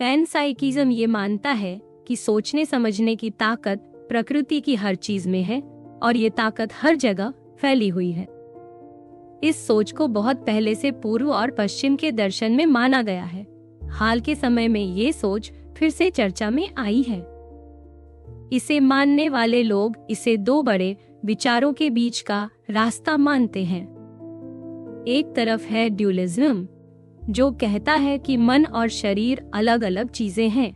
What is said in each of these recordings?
पैनसाइकिज्म ये मानता है कि सोचने समझने की ताकत प्रकृति की हर चीज में है और ये ताकत हर जगह फैली हुई है। इस सोच को बहुत पहले से पूर्व और पश्चिम के दर्शन में माना गया है। हाल के समय में ये सोच फिर से चर्चा में आई है। इसे मानने वाले लोग इसे दो बड़े विचारों के बीच का रास्ता मानते हैं। एक तरफ है ड्यूलिज्म, जो कहता है कि मन और शरीर अलग अलग चीजें हैं,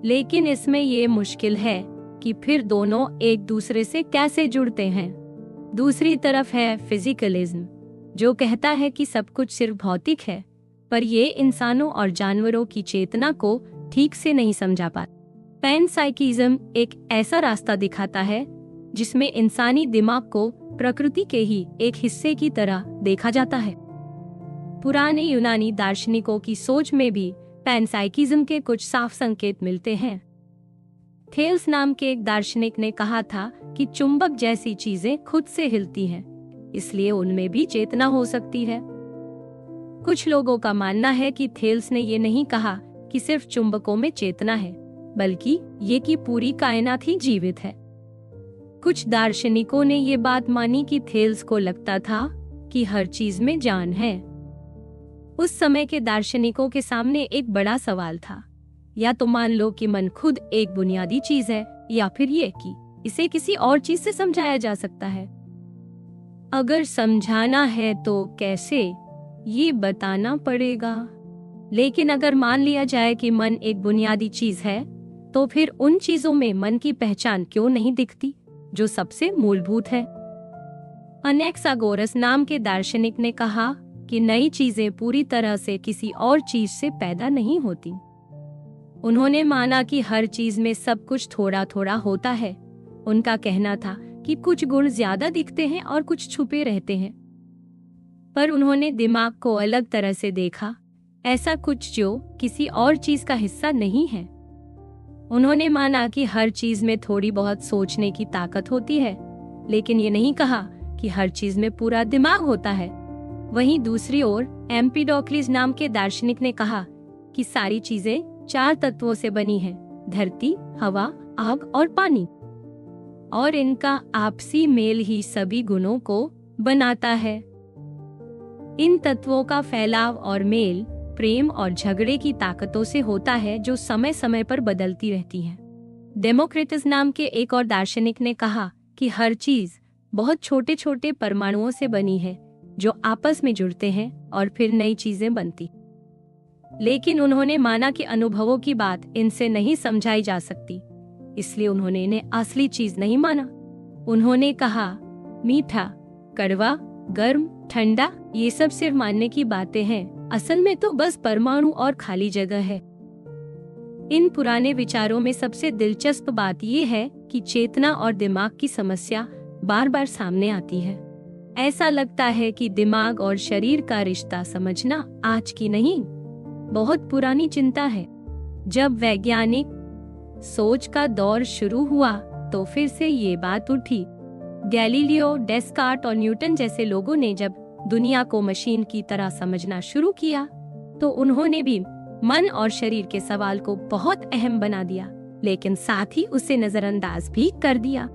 लेकिन इसमें ये मुश्किल है कि फिर दोनों एक दूसरे से कैसे जुड़ते हैं। दूसरी तरफ है फिजिकलिज्म, जो कहता है कि सब कुछ सिर्फ भौतिक है, पर ये इंसानों और जानवरों की चेतना को ठीक से नहीं समझा पाता। पैनसाइकिज्म एक ऐसा रास्ता दिखाता है जिसमें इंसानी दिमाग को प्रकृति के ही एक हिस्से की तरह देखा जाता है। पुराने यूनानी दार्शनिकों की सोच में भी पैनसाइकिज्म के कुछ साफ संकेत मिलते हैं। थेल्स नाम के एक दार्शनिक ने कहा था कि चुंबक जैसी चीजें खुद से हिलती हैं, इसलिए उनमें भी चेतना हो सकती है। कुछ लोगों का मानना है कि थेल्स ने ये नहीं कहा कि सिर्फ चुंबकों में चेतना है, बल्कि ये कि पूरी कायनात ही जीवित है। कुछ दार्शनिकों ने ये बात मानी कि थेल्स को लगता था कि हर चीज में जान है। उस समय के दार्शनिकों के सामने एक बड़ा सवाल था, या तो मान लो कि मन खुद एक बुनियादी चीज है, या फिर ये कि इसे किसी और चीज से समझाया जा सकता है। अगर समझाना है तो कैसे, ये बताना पड़ेगा। लेकिन अगर मान लिया जाए कि मन एक बुनियादी चीज है, तो फिर उन चीजों में मन की पहचान क्यों नहीं दिखती जो सबसे मूलभूत है। अनेक्सागोरस नाम के दार्शनिक ने कहा कि नई चीजें पूरी तरह से किसी और चीज से पैदा नहीं होती। उन्होंने माना कि हर चीज में सब कुछ थोड़ा थोड़ा होता है। उनका कहना था कि कुछ गुण ज्यादा दिखते हैं और कुछ छुपे रहते हैं। पर उन्होंने दिमाग को अलग तरह से देखा, ऐसा कुछ जो किसी और चीज का हिस्सा नहीं है। उन्होंने माना कि हर चीज में थोड़ी बहुत सोचने की ताकत होती है, लेकिन ये नहीं कहा कि हर चीज में पूरा दिमाग होता है। वहीं दूसरी ओर एम्पिडोक्लिस नाम के दार्शनिक ने कहा कि सारी चीजें 4 तत्वों से बनी हैं: धरती, हवा, आग और पानी, और इनका आपसी मेल ही सभी गुणों को बनाता है। इन तत्वों का फैलाव और मेल प्रेम और झगड़े की ताकतों से होता है, जो समय समय पर बदलती रहती हैं। डेमोक्रिटस नाम के एक और दार्शनिक ने कहा कि हर चीज बहुत छोटे छोटे परमाणुओं से बनी है, जो आपस में जुड़ते हैं और फिर नई चीजें बनती। लेकिन उन्होंने माना कि अनुभवों की बात इनसे नहीं समझाई जा सकती, इसलिए उन्होंने इन्हें असली चीज नहीं माना। उन्होंने कहा, मीठा, कड़वा, गर्म, ठंडा, ये सब सिर्फ मानने की बातें हैं, असल में तो बस परमाणु और खाली जगह है। इन पुराने विचारों में सबसे दिलचस्प बात यह है कि चेतना और दिमाग की समस्या बार बार सामने आती है। ऐसा लगता है कि दिमाग और शरीर का रिश्ता समझना आज की नहीं, बहुत पुरानी चिंता है। जब वैज्ञानिक सोच का दौर शुरू हुआ तो फिर से ये बात उठी। गैलीलियो, डेस्कार्ट और न्यूटन जैसे लोगों ने जब दुनिया को मशीन की तरह समझना शुरू किया, तो उन्होंने भी मन और शरीर के सवाल को बहुत अहम बना दिया, लेकिन साथ ही उसे नजरअंदाज भी कर दिया।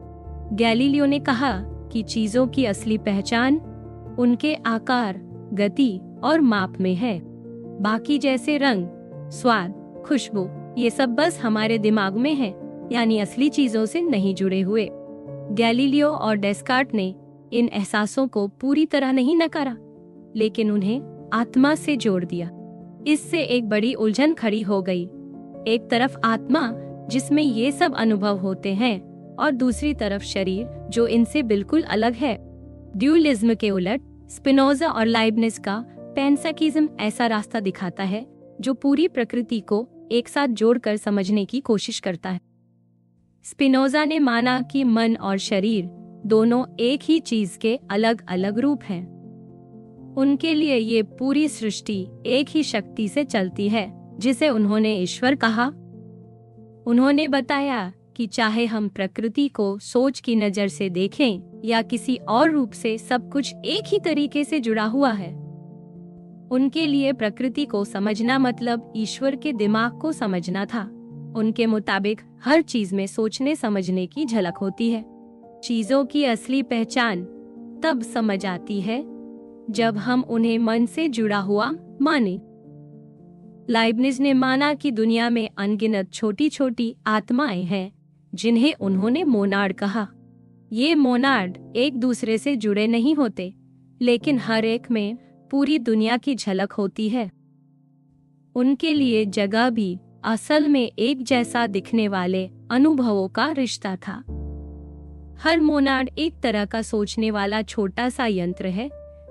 गैलीलियो ने कहा कि चीजों की असली पहचान उनके आकार, गति और माप में है। बाकी जैसे रंग, स्वाद, खुशबू, ये सब बस हमारे दिमाग में है, यानी असली चीजों से नहीं जुड़े हुए। गैलीलियो और डेस्कार्ट ने इन एहसासों को पूरी तरह नहीं नकारा, लेकिन उन्हें आत्मा से जोड़ दिया। इससे एक बड़ी उलझन खड़ी हो गई। एक तरफ आत्मा, जिसमें ये सब अनुभव होते हैं, और दूसरी तरफ शरीर, जो इनसे बिल्कुल अलग है। ड्यूलिज्म के उलट स्पिनोजा और लाइबनिज का पैनसाइकिज्म ऐसा रास्ता दिखाता है जो पूरी प्रकृति को एक साथ जोड़कर समझने की कोशिश करता है। स्पिनोजा ने माना कि मन और शरीर दोनों एक ही चीज के अलग अलग रूप हैं। उनके लिए ये पूरी सृष्टि एक ही शक्ति से चलती है, जिसे उन्होंने ईश्वर कहा। उन्होंने बताया कि चाहे हम प्रकृति को सोच की नजर से देखें या किसी और रूप से, सब कुछ एक ही तरीके से जुड़ा हुआ है। उनके लिए प्रकृति को समझना मतलब ईश्वर के दिमाग को समझना था। उनके मुताबिक हर चीज में सोचने समझने की झलक होती है। चीजों की असली पहचान तब समझ आती है जब हम उन्हें मन से जुड़ा हुआ माने। लाइबनिज ने माना कि दुनिया में अनगिनत छोटी छोटी आत्माएं हैं जिन्हें उन्होंने मोनार्ड कहा। ये मोनार्ड एक दूसरे से जुड़े नहीं होते, लेकिन हर एक में पूरी दुनिया की झलक होती है। उनके लिए जगह भी असल में एक जैसा दिखने वाले अनुभवों का रिश्ता था। हर मोनार्ड एक तरह का सोचने वाला छोटा सा यंत्र है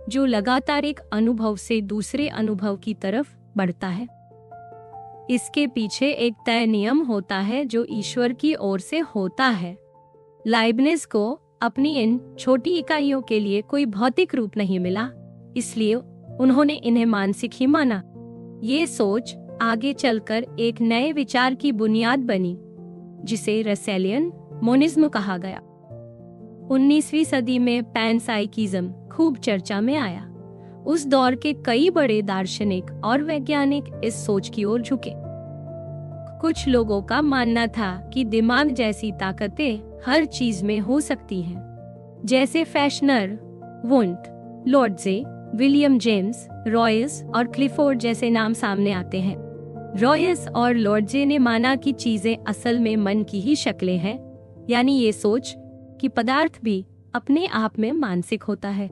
जो लगातार एक अनुभव से दूसरे अनुभव की तरफ बढ़ता है। इसके पीछे एक तय नियम होता है जो ईश्वर की ओर से होता है। लाइबनिज को अपनी इन छोटी इकाइयों के लिए कोई भौतिक रूप नहीं मिला, इसलिए उन्होंने इन्हें मानसिक ही माना। ये सोच आगे चलकर एक नए विचार की बुनियाद बनी जिसे रसेलियन मोनिज्म कहा गया। 19वीं सदी में पैनसाइकिज्म खूब चर्चा में आया। उस दौर के कई बड़े दार्शनिक और वैज्ञानिक इस सोच की ओर झुके। कुछ लोगों का मानना था कि दिमाग जैसी ताकतें हर चीज में हो सकती हैं, जैसे फैशनर, वुंट, लॉर्डजे, विलियम जेम्स, रॉयस और क्लिफोर्ड जैसे नाम सामने आते हैं। रॉयस और लॉर्डजे ने माना कि चीजें असल में मन की ही शक्लें हैं, यानी ये सोच कि पदार्थ भी अपने आप में मानसिक होता है।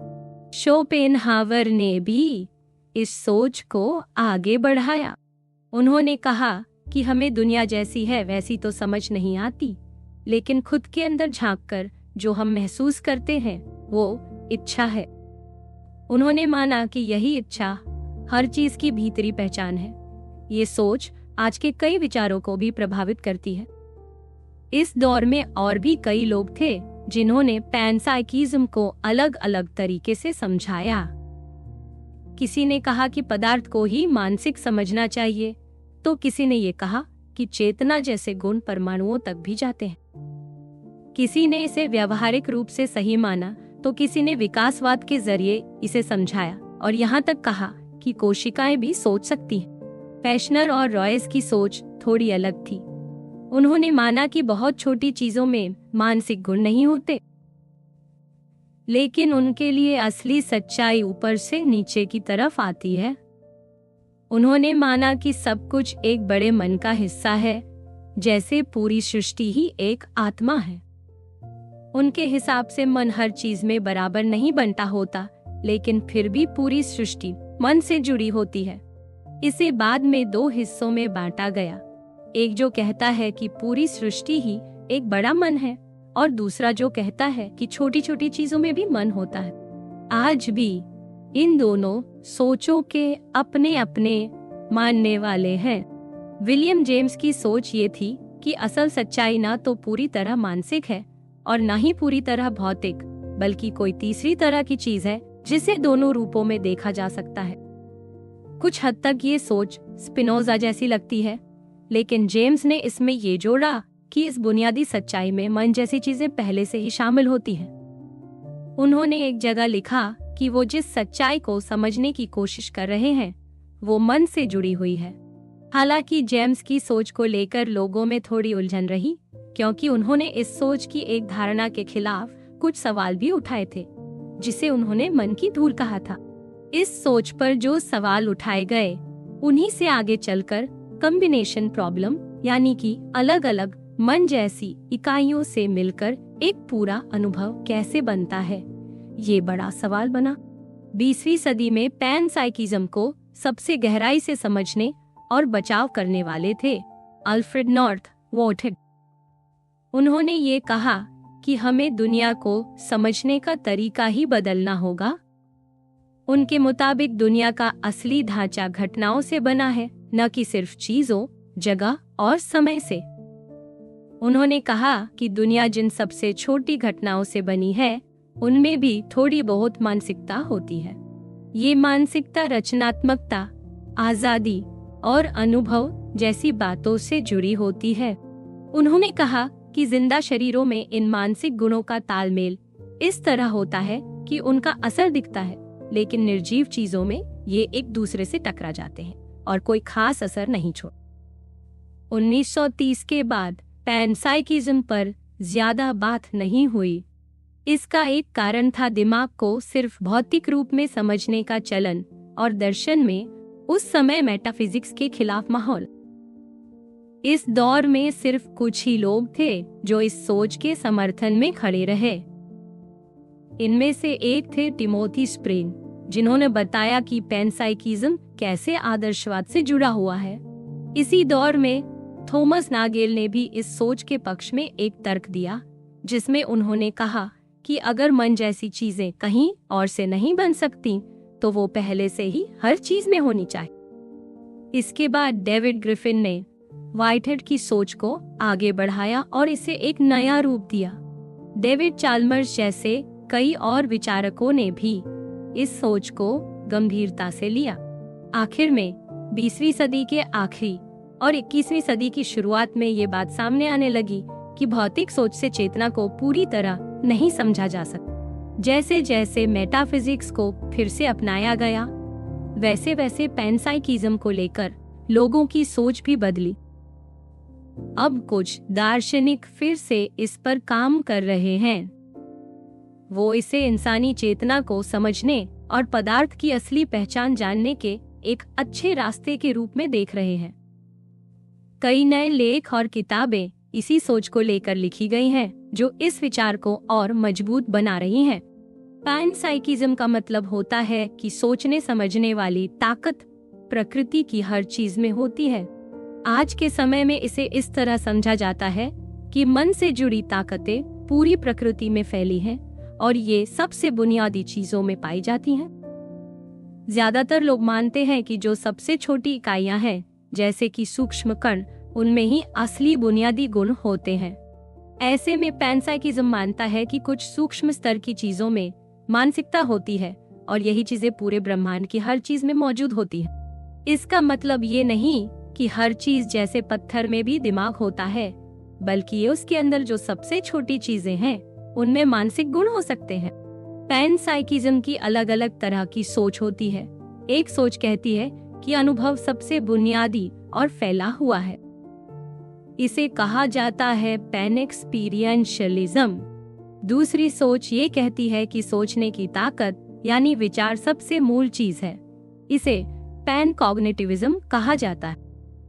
शोपेनहावर ने भी इस सोच को आगे बढ़ाया। उन्होंने कहा कि हमें दुनिया जैसी है वैसी तो समझ नहीं आती, लेकिन खुद के अंदर झांककर जो हम महसूस करते हैं वो इच्छा है। उन्होंने माना कि यही इच्छा हर चीज की भीतरी पहचान है। ये सोच आज के कई विचारों को भी प्रभावित करती है। इस दौर में और भी कई लोग थे जिन्होंने पैनसाइकिज्म को अलग अलग तरीके से समझाया। किसी ने कहा कि पदार्थ को ही मानसिक समझना चाहिए, तो किसी ने ये कहा कि चेतना जैसे गुण परमाणुओं तक भी जाते हैं। किसी ने इसे व्यवहारिक रूप से सही माना, तो किसी ने विकासवाद के जरिए इसे समझाया और यहाँ तक कहा कि कोशिकाएं भी सोच सकती हैं। फैशनर और रॉयस की सोच थोड़ी अलग थी। उन्होंने माना कि बहुत छोटी चीजों में मानसिक गुण नहीं होते, लेकिन उनके लिए असली सच्चाई ऊपर से नीचे की तरफ आती है। उन्होंने माना कि सब कुछ एक बड़े मन का हिस्सा है, जैसे पूरी सृष्टि ही एक आत्मा है। उनके हिसाब से मन हर चीज में बराबर नहीं बनता होता, लेकिन फिर भी पूरी सृष्टि मन से जुड़ी होती है। इसे बाद में दो हिस्सों में बांटा गया, एक जो कहता है कि पूरी सृष्टि ही एक बड़ा मन है और दूसरा जो कहता है कि छोटी छोटी चीजों में भी मन होता है। आज भी इन दोनों सोचों के अपने अपने मानने वाले हैं। विलियम जेम्स की सोच ये थी कि असल सच्चाई ना तो पूरी तरह मानसिक है और ना ही पूरी तरह भौतिक, बल्कि कोई तीसरी तरह की चीज है जिसे दोनों रूपों में देखा जा सकता है। कुछ हद तक ये सोच स्पिनोजा जैसी लगती है, लेकिन जेम्स ने इसमें ये जोड़ा कि इस बुनियादी सच्चाई में मन जैसी चीजें पहले से ही शामिल होती हैं। उन्होंने एक जगह लिखा कि वो जिस सच्चाई को समझने की कोशिश कर रहे हैं वो मन से जुड़ी हुई है। हालांकि जेम्स की सोच को लेकर लोगों में थोड़ी उलझन रही, क्योंकि उन्होंने इस सोच की एक धारणा के खिलाफ कुछ सवाल भी उठाए थे, जिसे उन्होंने मन की धूल कहा था। इस सोच पर जो सवाल उठाए गए उन्हीं से आगे चलकर कॉम्बिनेशन प्रॉब्लम, यानी कि अलग अलग मन जैसी इकाइयों से मिलकर एक पूरा अनुभव कैसे बनता है, ये बड़ा सवाल बना। 20वीं सदी में पैनसाइकिज्म को सबसे गहराई से समझने और बचाव करने वाले थे अल्फ्रेड नॉर्थ वॉटहेड। उन्होंने ये कहा कि हमें दुनिया को समझने का तरीका ही बदलना होगा। उनके मुताबिक दुनिया का असली ढांचा घटनाओं से बना है, न कि सिर्फ चीजों, जगह और समय से। उन्होंने कहा कि दुनिया जिन सबसे छोटी घटनाओं से बनी है उनमें भी थोड़ी बहुत मानसिकता होती है। ये मानसिकता रचनात्मकता, आजादी और अनुभव जैसी बातों से जुड़ी होती है। उन्होंने कहा कि जिंदा शरीरों में इन मानसिक गुणों का तालमेल इस तरह होता है कि उनका असर दिखता है, लेकिन निर्जीव चीजों में ये एक दूसरे से टकरा जाते हैं और कोई खास असर नहीं छोड़। 1930 के बाद पैनसाइकिज्म पर ज्यादा बात नहीं हुई। इसका एक कारण था दिमाग को सिर्फ भौतिक रूप में समझने का चलन और दर्शन में उस समय मेटाफिजिक्स के खिलाफ माहौल। इस दौर में सिर्फ कुछ ही लोग थे जो इस सोच के समर्थन में खड़े रहे। इनमें से एक थे टिमोथी स्प्रिंग, जिन्होंने बताया कि पैनसाइकिज्म कैसे आदर्शवाद से जुड़ा हुआ है। इसी दौर में थॉमस नागेल ने भी इस सोच के पक्ष में एक तर्क दिया, जिसमें उन्होंने कहा कि अगर मन जैसी चीजें कहीं और से नहीं बन सकती तो वो पहले से ही हर चीज में होनी चाहिए। इसके बाद डेविड ग्रिफिन ने व्हाइटहेड की सोच को आगे बढ़ाया और इसे एक नया रूप दिया। डेविड चाल्मर्स जैसे कई और विचारकों ने भी इस सोच को गंभीरता से लिया। आखिर में 20वीं सदी के आखिरी और 21वीं सदी की शुरुआत में ये बात सामने आने लगी कि भौतिक सोच से चेतना को पूरी तरह नहीं समझा जा सकता। जैसे जैसे मेटाफिजिक्स को फिर से अपनाया गया, वैसे वैसे पैनसाइकिज्म को लेकर लोगों की सोच भी बदली। अब कुछ दार्शनिक फिर से इस पर काम कर रहे हैं। वो इसे इंसानी चेतना को समझने और पदार्थ की असली पहचान जानने के एक अच्छे रास्ते के रूप में देख रहे हैं। कई नए लेख और किताबें इसी सोच को लेकर लिखी गई हैं, जो इस विचार को और मजबूत बना रही हैं। पैनसाइकिज्म का मतलब होता है कि सोचने समझने वाली ताकत प्रकृति की हर चीज में होती है। आज के समय में इसे इस तरह समझा जाता है कि मन से जुड़ी ताकतें पूरी प्रकृति में फैली हैं और ये सबसे बुनियादी चीजों में पाई जाती हैं। ज्यादातर लोग मानते हैं कि जो सबसे छोटी इकाइयां हैं, जैसे कि सूक्ष्म कण, उनमें ही असली बुनियादी गुण होते हैं। ऐसे में पैनसाइकिज्म मानता है कि कुछ सूक्ष्म स्तर की चीजों में मानसिकता होती है और यही चीजें पूरे ब्रह्मांड की हर चीज में मौजूद होती है। इसका मतलब ये नहीं कि हर चीज जैसे पत्थर में भी दिमाग होता है, बल्कि ये उसके अंदर जो सबसे छोटी चीजें हैं उनमें मानसिक गुण हो सकते हैं। पैनसाइकिज्म की अलग अलग तरह की सोच होती है। एक सोच कहती है कि अनुभव सबसे बुनियादी और फैला हुआ है। इसे कहा जाता है पैन एक्सपीरियंशियलिज्म। दूसरी सोच ये कहती है कि सोचने की ताकत यानी विचार सबसे मूल चीज है। इसे पैन कॉग्निटिविज्म कहा जाता है।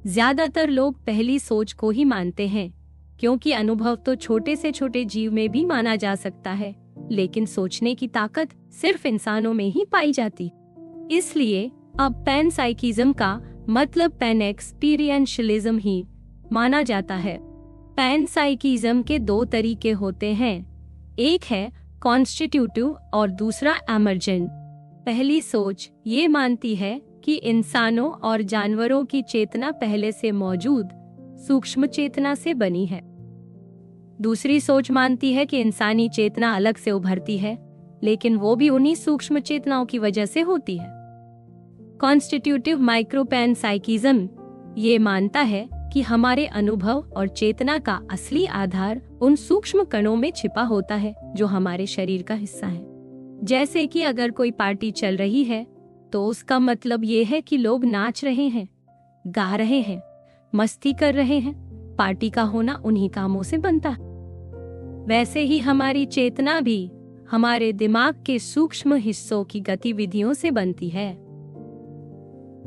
ज्यादातर लोग पहली सोच को ही मानते हैं, क्योंकि अनुभव तो छोटे से छोटे जीव में भी माना जा सकता है, लेकिन सोचने की ताकत सिर्फ इंसानों में ही पाई जाती। इसलिए अब पैनसाइकिज्म का मतलब पैन एक्सपीरियंशियलिज्म ही माना जाता है। पैनसाइकिज्म के दो तरीके होते हैं, एक है कॉन्स्टिट्यूटिव और दूसरा एमर्जेंट। पहली सोच ये मानती है कि इंसानों और जानवरों की चेतना पहले से मौजूद सूक्ष्म चेतना से बनी है। दूसरी सोच मानती है कि इंसानी चेतना अलग से उभरती है, लेकिन वो भी उन्हीं सूक्ष्म चेतनाओं की वजह से होती है। कॉन्स्टिट्यूटिव माइक्रोपैनसाइकिज्म ये मानता है कि हमारे अनुभव और चेतना का असली आधार उन सूक्ष्म कणों में छिपा होता है जो हमारे शरीर का हिस्सा है। जैसे कि अगर कोई पार्टी चल रही है तो उसका मतलब ये है कि लोग नाच रहे हैं, गा रहे हैं, मस्ती कर रहे हैं। पार्टी का होना उन्हीं कामों से बनता है। वैसे ही हमारी चेतना भी हमारे दिमाग के सूक्ष्म हिस्सों की गतिविधियों से बनती है।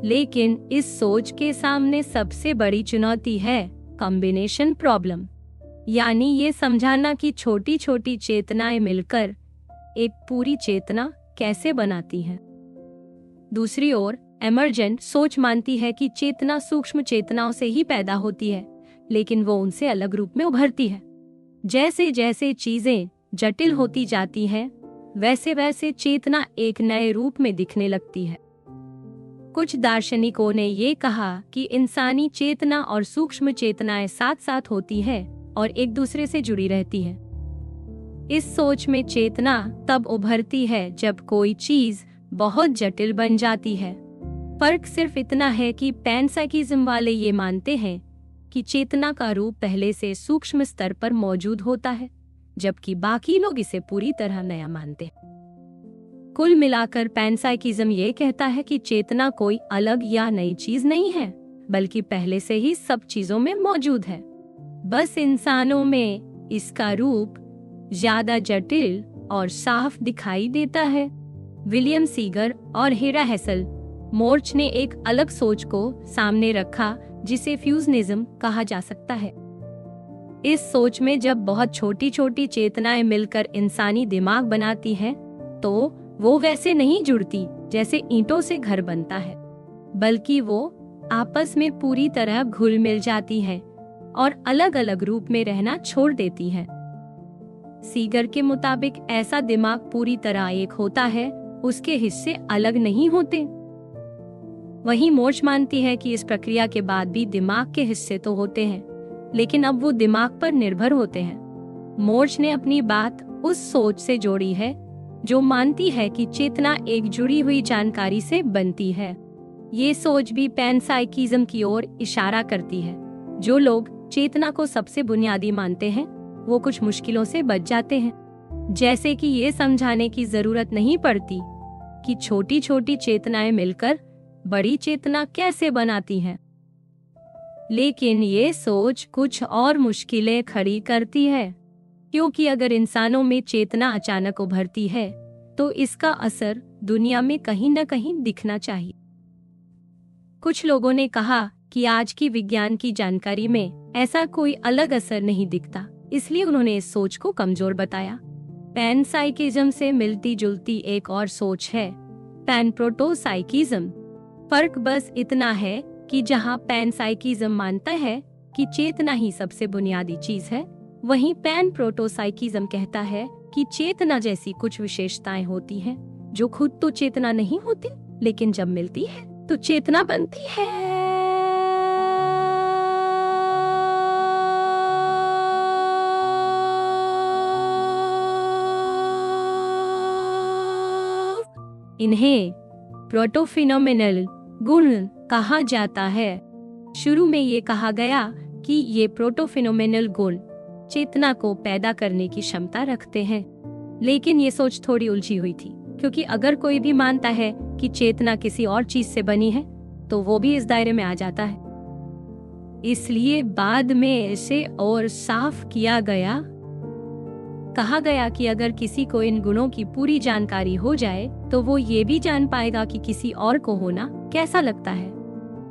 लेकिन इस सोच के सामने सबसे बड़ी चुनौती है कॉम्बिनेशन प्रॉब्लम, यानी ये समझाना कि छोटी छोटी चेतनाएं मिलकर एक पूरी चेतना कैसे बनाती हैं। दूसरी ओर एमर्जेंट सोच मानती है कि चेतना सूक्ष्म चेतनाओं से ही पैदा होती है, लेकिन वो उनसे अलग रूप में उभरती है। जैसे जैसे चीजें जटिल होती जाती हैं, वैसे वैसे चेतना एक नए रूप में दिखने लगती है। कुछ दार्शनिकों ने ये कहा कि इंसानी चेतना और सूक्ष्म चेतनाएं साथ साथ होती है और एक दूसरे से जुड़ी रहती है। इस सोच में चेतना तब उभरती है जब कोई चीज बहुत जटिल बन जाती है। फर्क सिर्फ इतना है कि पैनसाइकिज्म वाले ये मानते हैं कि चेतना का रूप पहले से सूक्ष्म स्तर पर मौजूद होता है, जबकि बाकी लोग इसे पूरी तरह नया मानते हैं। कुल मिलाकर पैनसाइकिज्म ये कहता है कि चेतना कोई अलग या नई चीज नहीं है, बल्कि पहले से ही सब चीजों में मौजूद है। बस इंसानों में इसका रूप ज्यादा जटिल और साफ दिखाई देता है। विलियम सीगर और हेरा हेसल मोर्च ने एक अलग सोच को सामने रखा जिसे फ्यूजनिज्म कहा जा सकता है। इस सोच में जब बहुत छोटी छोटी चेतनाएं मिलकर इंसानी दिमाग बनाती हैं, तो वो वैसे नहीं जुड़ती जैसे ईंटों से घर बनता है, बल्कि वो आपस में पूरी तरह घुल मिल जाती हैं और अलग अलग रूप में रहना छोड़ देती हैं। सीगर के मुताबिक ऐसा दिमाग पूरी तरह एक होता है, उसके हिस्से अलग नहीं होते। वहीं मोर्च मानती है कि इस प्रक्रिया के बाद भी दिमाग के हिस्से तो होते हैं, लेकिन अब वो दिमाग पर निर्भर होते हैं। मोर्च ने अपनी बात उस सोच से जोड़ी है जो मानती है कि चेतना एक जुड़ी हुई जानकारी से बनती है। ये सोच भी पैनसाइकिज्म की ओर इशारा करती है। जो लोग चेतना को सबसे बुनियादी मानते हैं, वो कुछ मुश्किलों से बच जाते हैं, जैसे कि ये समझाने की जरूरत नहीं पड़ती कि छोटी छोटी चेतनाएं मिलकर बड़ी चेतना कैसे बनाती हैं। लेकिन ये सोच कुछ और मुश्किलें खड़ी करती है, क्योंकि अगर इंसानों में चेतना अचानक उभरती है तो इसका असर दुनिया में कहीं न कहीं दिखना चाहिए। कुछ लोगों ने कहा कि आज की विज्ञान की जानकारी में ऐसा कोई अलग असर नहीं दिखता, इसलिए उन्होंने इस सोच को कमजोर बताया। पैनसाइकिज्म से मिलती जुलती एक और सोच है पैनप्रोटोसाइकिज्म। फर्क बस इतना है कि जहाँ पैनसाइकिज्म मानता है कि चेतना ही सबसे बुनियादी चीज है, वहीं पैनप्रोटोसाइकिज्म कहता है कि चेतना जैसी कुछ विशेषताएं होती हैं जो खुद तो चेतना नहीं होती, लेकिन जब मिलती है तो चेतना बनती है। इन्हें प्रोटोफिनोमिनल गुण कहा जाता है। शुरू में ये कहा गया कि ये प्रोटोफिनोमिनल गुण चेतना को पैदा करने की क्षमता रखते हैं, लेकिन ये सोच थोड़ी उलझी हुई थी, क्योंकि अगर कोई भी मानता है कि चेतना किसी और चीज से बनी है, तो वो भी इस दायरे में आ जाता है। इसलिए बाद में इसे और साफ किया गया। कहा गया कि अगर किसी को इन गुणों की पूरी जानकारी हो जाए, तो वो ये भी जान पाएगा कि किसी और को होना कैसा लगता है।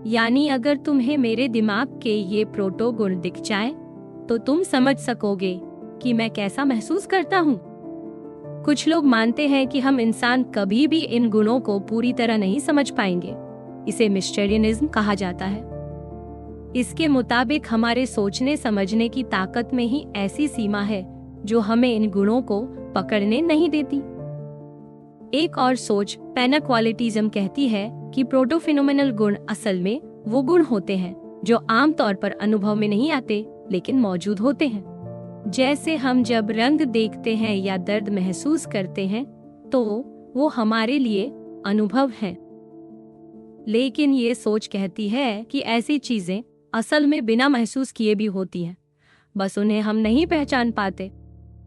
यानी अगर तुम्हें मेरे दिमाग के ये प्रोटो गुण दिख जाए, तो तुम समझ सकोगे कि मैं कैसा महसूस करता हूँ। कुछ लोग मानते हैं कि हम इंसान कभी भी इन गुणों को पूरी तरह नहीं समझ पाएंगे। इसे मिस्टेरियनिज्म कहा जाता है। इसके मुताबिक हमारे सोचने समझने की ताकत में ही ऐसी सीमा है जो हमें इन गुणों को पकड़ने नहीं देती। एक और सोच पैनाक्वालिटिज्म कहती है कि प्रोटोफिनोमिनल गुण असल में वो गुण होते हैं जो आमतौर पर अनुभव में नहीं आते, लेकिन मौजूद होते हैं। जैसे हम जब रंग देखते हैं या दर्द महसूस करते हैं, तो वो हमारे लिए अनुभव हैं। लेकिन ये सोच कहती है कि ऐसी चीजें असल में बिना महसूस किए भी होती हैं, बस उन्हें हम नहीं पहचान पाते।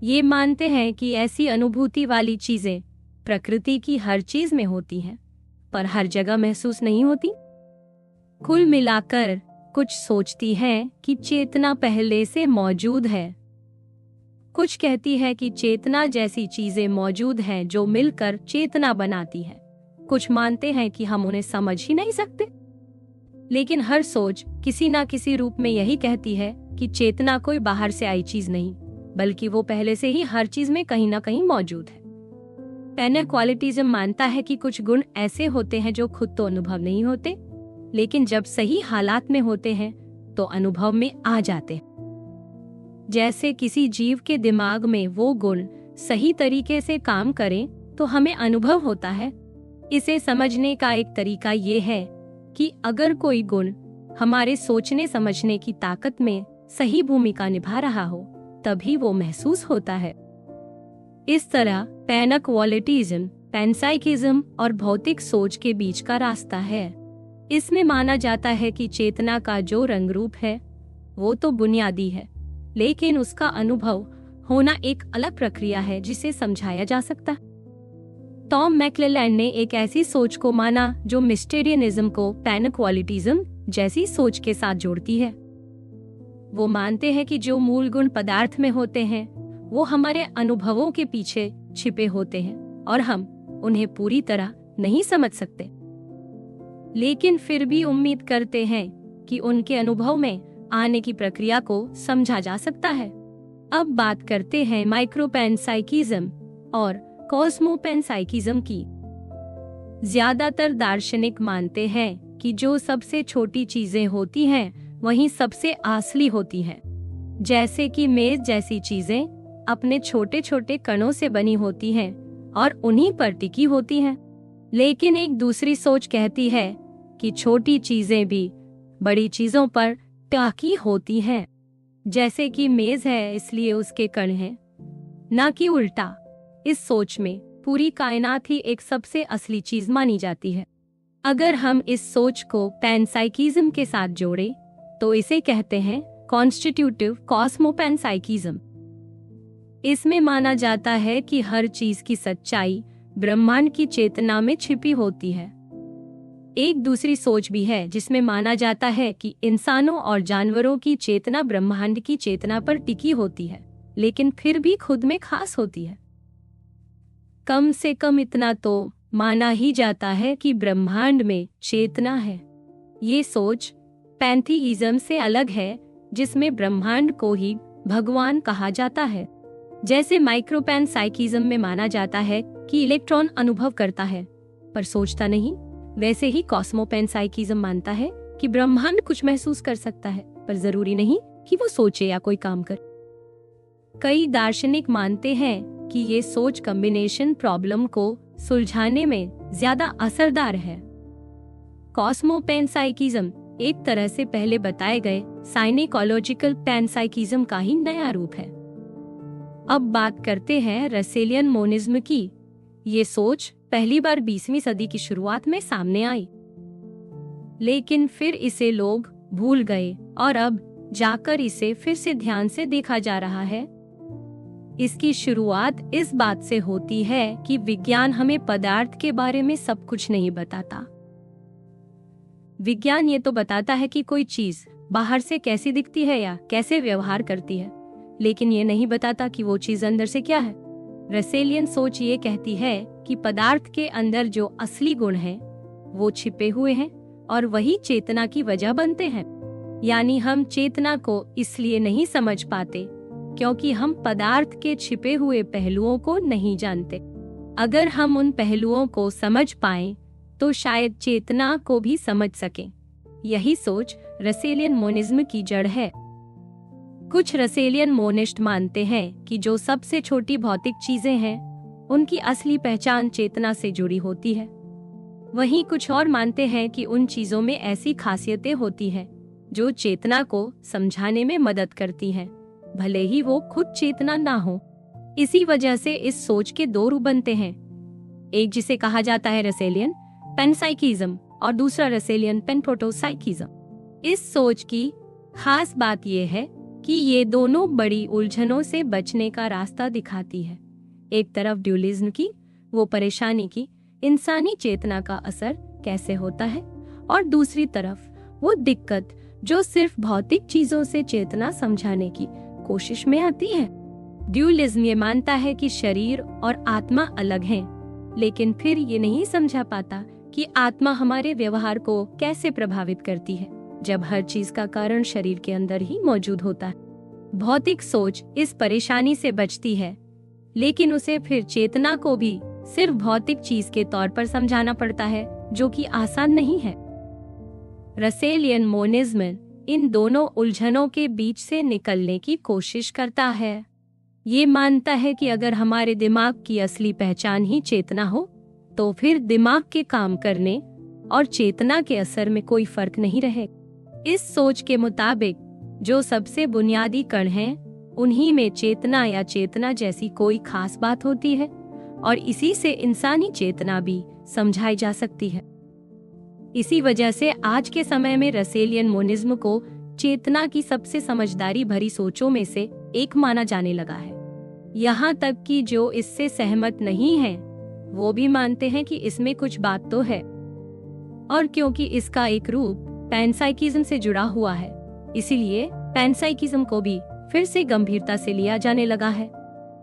ये मानते हैं कि ऐसी अनुभूति वाली चीजें प्रकृति की हर चीज में होती हैं, पर हर जगह महसूस नहीं होती। कुल मिलाकर कुछ सोचती हैं कि चेतना पहले से मौजूद है। कुछ कहती है कि चेतना जैसी चीजें मौजूद हैं जो मिलकर चेतना बनाती हैं। कुछ मानते हैं कि हम उन्हें समझ ही नहीं सकते। लेकिन हर सोच किसी ना किसी रूप में यही कहती है कि चेतना कोई बाहर से आई चीज नहीं, बल्कि वो पहले से ही हर चीज में कहीं ना कहीं मौजूद है। पैनाक्वालिटिज्म मानता है कि कुछ गुण ऐसे होते हैं जो खुद तो अनुभव नहीं होते, लेकिन जब सही हालात में होते हैं तो अनुभव में आ जाते हैं। जैसे किसी जीव के दिमाग में वो गुण सही तरीके से काम करें तो हमें अनुभव होता है। इसे समझने का एक तरीका ये है कि अगर कोई गुण हमारे सोचने समझने की ताकत में सही भूमिका निभा रहा हो, तभी वो महसूस होता है। इस तरह पैनाक्वालिटिज्म, पैनसाइकिज्म और भौतिक सोच के बीच का रास्ता है। इसमें माना जाता है कि चेतना का जो रंग रूप है वो तो बुनियादी है, लेकिन उसका अनुभव होना एक अलग प्रक्रिया है जिसे समझाया जा सकता है। टॉम मैक्लेलैंड ने एक ऐसी सोच को माना जो मिस्टेरियनिज्म को पैनक्वालिटिज्म जैसी सोच के साथ जोड़ती है। वो मानते हैं कि जो मूल गुण पदार्थ में होते हैं वो हमारे अनुभवों के पीछे छिपे होते हैं और हम उन्हें पूरी तरह नहीं समझ सकते, लेकिन फिर भी उम्मीद करते हैं कि उनके अनुभव में आने की प्रक्रिया को समझा जा सकता है। अब बात करते हैं माइक्रोपैनसाइकिज्म और कॉस्मोपैनसाइकिज्म की। ज्यादातर दार्शनिक मानते हैं कि जो सबसे छोटी चीजें होती हैं वही सबसे असली होती हैं। जैसे कि मेज जैसी चीजें अपने छोटे छोटे कणों से बनी होती हैं और उन्हीं पर टिकी होती हैं। लेकिन एक दूसरी सोच कहती है कि छोटी चीजें भी बड़ी चीजों पर टाकी होती हैं। जैसे कि मेज है इसलिए उसके कण हैं, ना कि उल्टा। इस सोच में पूरी कायनात ही एक सबसे असली चीज मानी जाती है। अगर हम इस सोच को पैनसाइकिज्म के साथ जोड़ें तो इसे कहते हैं कॉन्स्टिट्यूटिव कॉस्मोपैनसाइकिज्म। इसमें माना जाता है कि हर चीज की सच्चाई ब्रह्मांड की चेतना में छिपी होती है। एक दूसरी सोच भी है जिसमें माना जाता है कि इंसानों और जानवरों की चेतना ब्रह्मांड की चेतना पर टिकी होती है, लेकिन फिर भी खुद में खास होती है। कम से कम इतना तो माना ही जाता है कि ब्रह्मांड में चेतना है। ये सोच पैंथीइज्म से अलग है, जिसमें ब्रह्मांड को ही भगवान कहा जाता है। जैसे माइक्रोपैनसाइकिज्म में माना जाता है कि इलेक्ट्रॉन अनुभव करता है पर सोचता नहीं, वैसे ही कॉस्मोपैनसाइकिज्म मानता है कि ब्रह्मांड कुछ महसूस कर सकता है पर जरूरी नहीं कि वो सोचे या कोई काम करे। कई दार्शनिक मानते हैं कि ये सोच कॉम्बिनेशन प्रॉब्लम को सुलझाने में ज्यादा असरदार है। कॉस्मोपैनसाइकिज्म एक तरह से पहले बताए गए साइनिकोलॉजिकल पैनसाइकिज्म का ही नया रूप है। अब बात करते हैं रसेलियन मोनिज्म की। ये सोच पहली बार 20वीं सदी की शुरुआत में सामने आई, लेकिन फिर इसे लोग भूल गए और अब जाकर इसे फिर से ध्यान से देखा जा रहा है। इसकी शुरुआत इस बात से होती है कि विज्ञान हमें पदार्थ के बारे में सब कुछ नहीं बताता। विज्ञान ये तो बताता है कि कोई चीज बाहर से कैसी दिखती है या कैसे व्यवहार करती है, लेकिन ये नहीं बताता कि वो चीज अंदर से क्या है। रसेलियन सोच ये कहती है कि पदार्थ के अंदर जो असली गुण हैं, वो छिपे हुए हैं और वही चेतना की वजह बनते हैं। यानी हम चेतना को इसलिए नहीं समझ पाते क्योंकि हम पदार्थ के छिपे हुए पहलुओं को नहीं जानते। अगर हम उन पहलुओं को समझ पाएं, तो शायद चेतना को भी समझ सकें। यही सोच रसेलियन मोनिज्म की जड़ है। कुछ रसेलियन मोनिस्ट मानते हैं कि जो सबसे छोटी भौतिक चीजें हैं, उनकी असली पहचान चेतना से जुड़ी होती है। वहीं कुछ और मानते हैं कि उन चीजों में ऐसी खासियतें होती हैं जो चेतना को समझाने में मदद करती हैं, भले ही वो खुद चेतना ना हो। इसी वजह से इस सोच के दो रूप बनते हैं, एक जिसे कहा जाता है रसेलियन पैनसाइकिज्म और दूसरा रसेलियन पैनप्रोटोसाइकिज्म। इस सोच की खास बात यह है कि ये दोनों बड़ी उलझनों से बचने का रास्ता दिखाती है। एक तरफ ड्यूलिज्म की वो परेशानी की इंसानी चेतना का असर कैसे होता है, और दूसरी तरफ वो दिक्कत जो सिर्फ भौतिक चीजों से चेतना समझाने की कोशिश में आती है। ड्यूलिज्म ये मानता है कि शरीर और आत्मा अलग हैं, लेकिन फिर ये नहीं समझा पाता कि आत्मा हमारे व्यवहार को कैसे प्रभावित करती है, जब हर चीज का कारण शरीर के अंदर ही मौजूद होता है। भौतिक सोच इस परेशानी से बचती है, लेकिन उसे फिर चेतना को भी सिर्फ भौतिक चीज के तौर पर समझाना पड़ता है, जो कि आसान नहीं है। रसेलियन मोनिज्म इन दोनों उलझनों के बीच से निकलने की कोशिश करता है। ये मानता है कि अगर हमारे दिमाग की असली पहचान ही चेतना हो, तो फिर दिमाग के काम करने और चेतना के असर में कोई फर्क नहीं रहे। इस सोच के मुताबिक जो सबसे बुनियादी कण हैं, उन्हीं में चेतना या चेतना जैसी कोई खास बात होती है, और इसी से इंसानी चेतना भी समझाई जा सकती है। इसी वजह से आज के समय में रसेलियन मोनिज्म को चेतना की सबसे समझदारी भरी सोचों में से एक माना जाने लगा है। यहाँ तक कि जो इससे सहमत नहीं है, वो भी मानते हैं कि इसमें कुछ बात तो है। और क्योंकि इसका एक रूप पैनसाइकिज्म से जुड़ा हुआ है, इसीलिए पैनसाइकिज्म को भी फिर से गंभीरता से लिया जाने लगा है।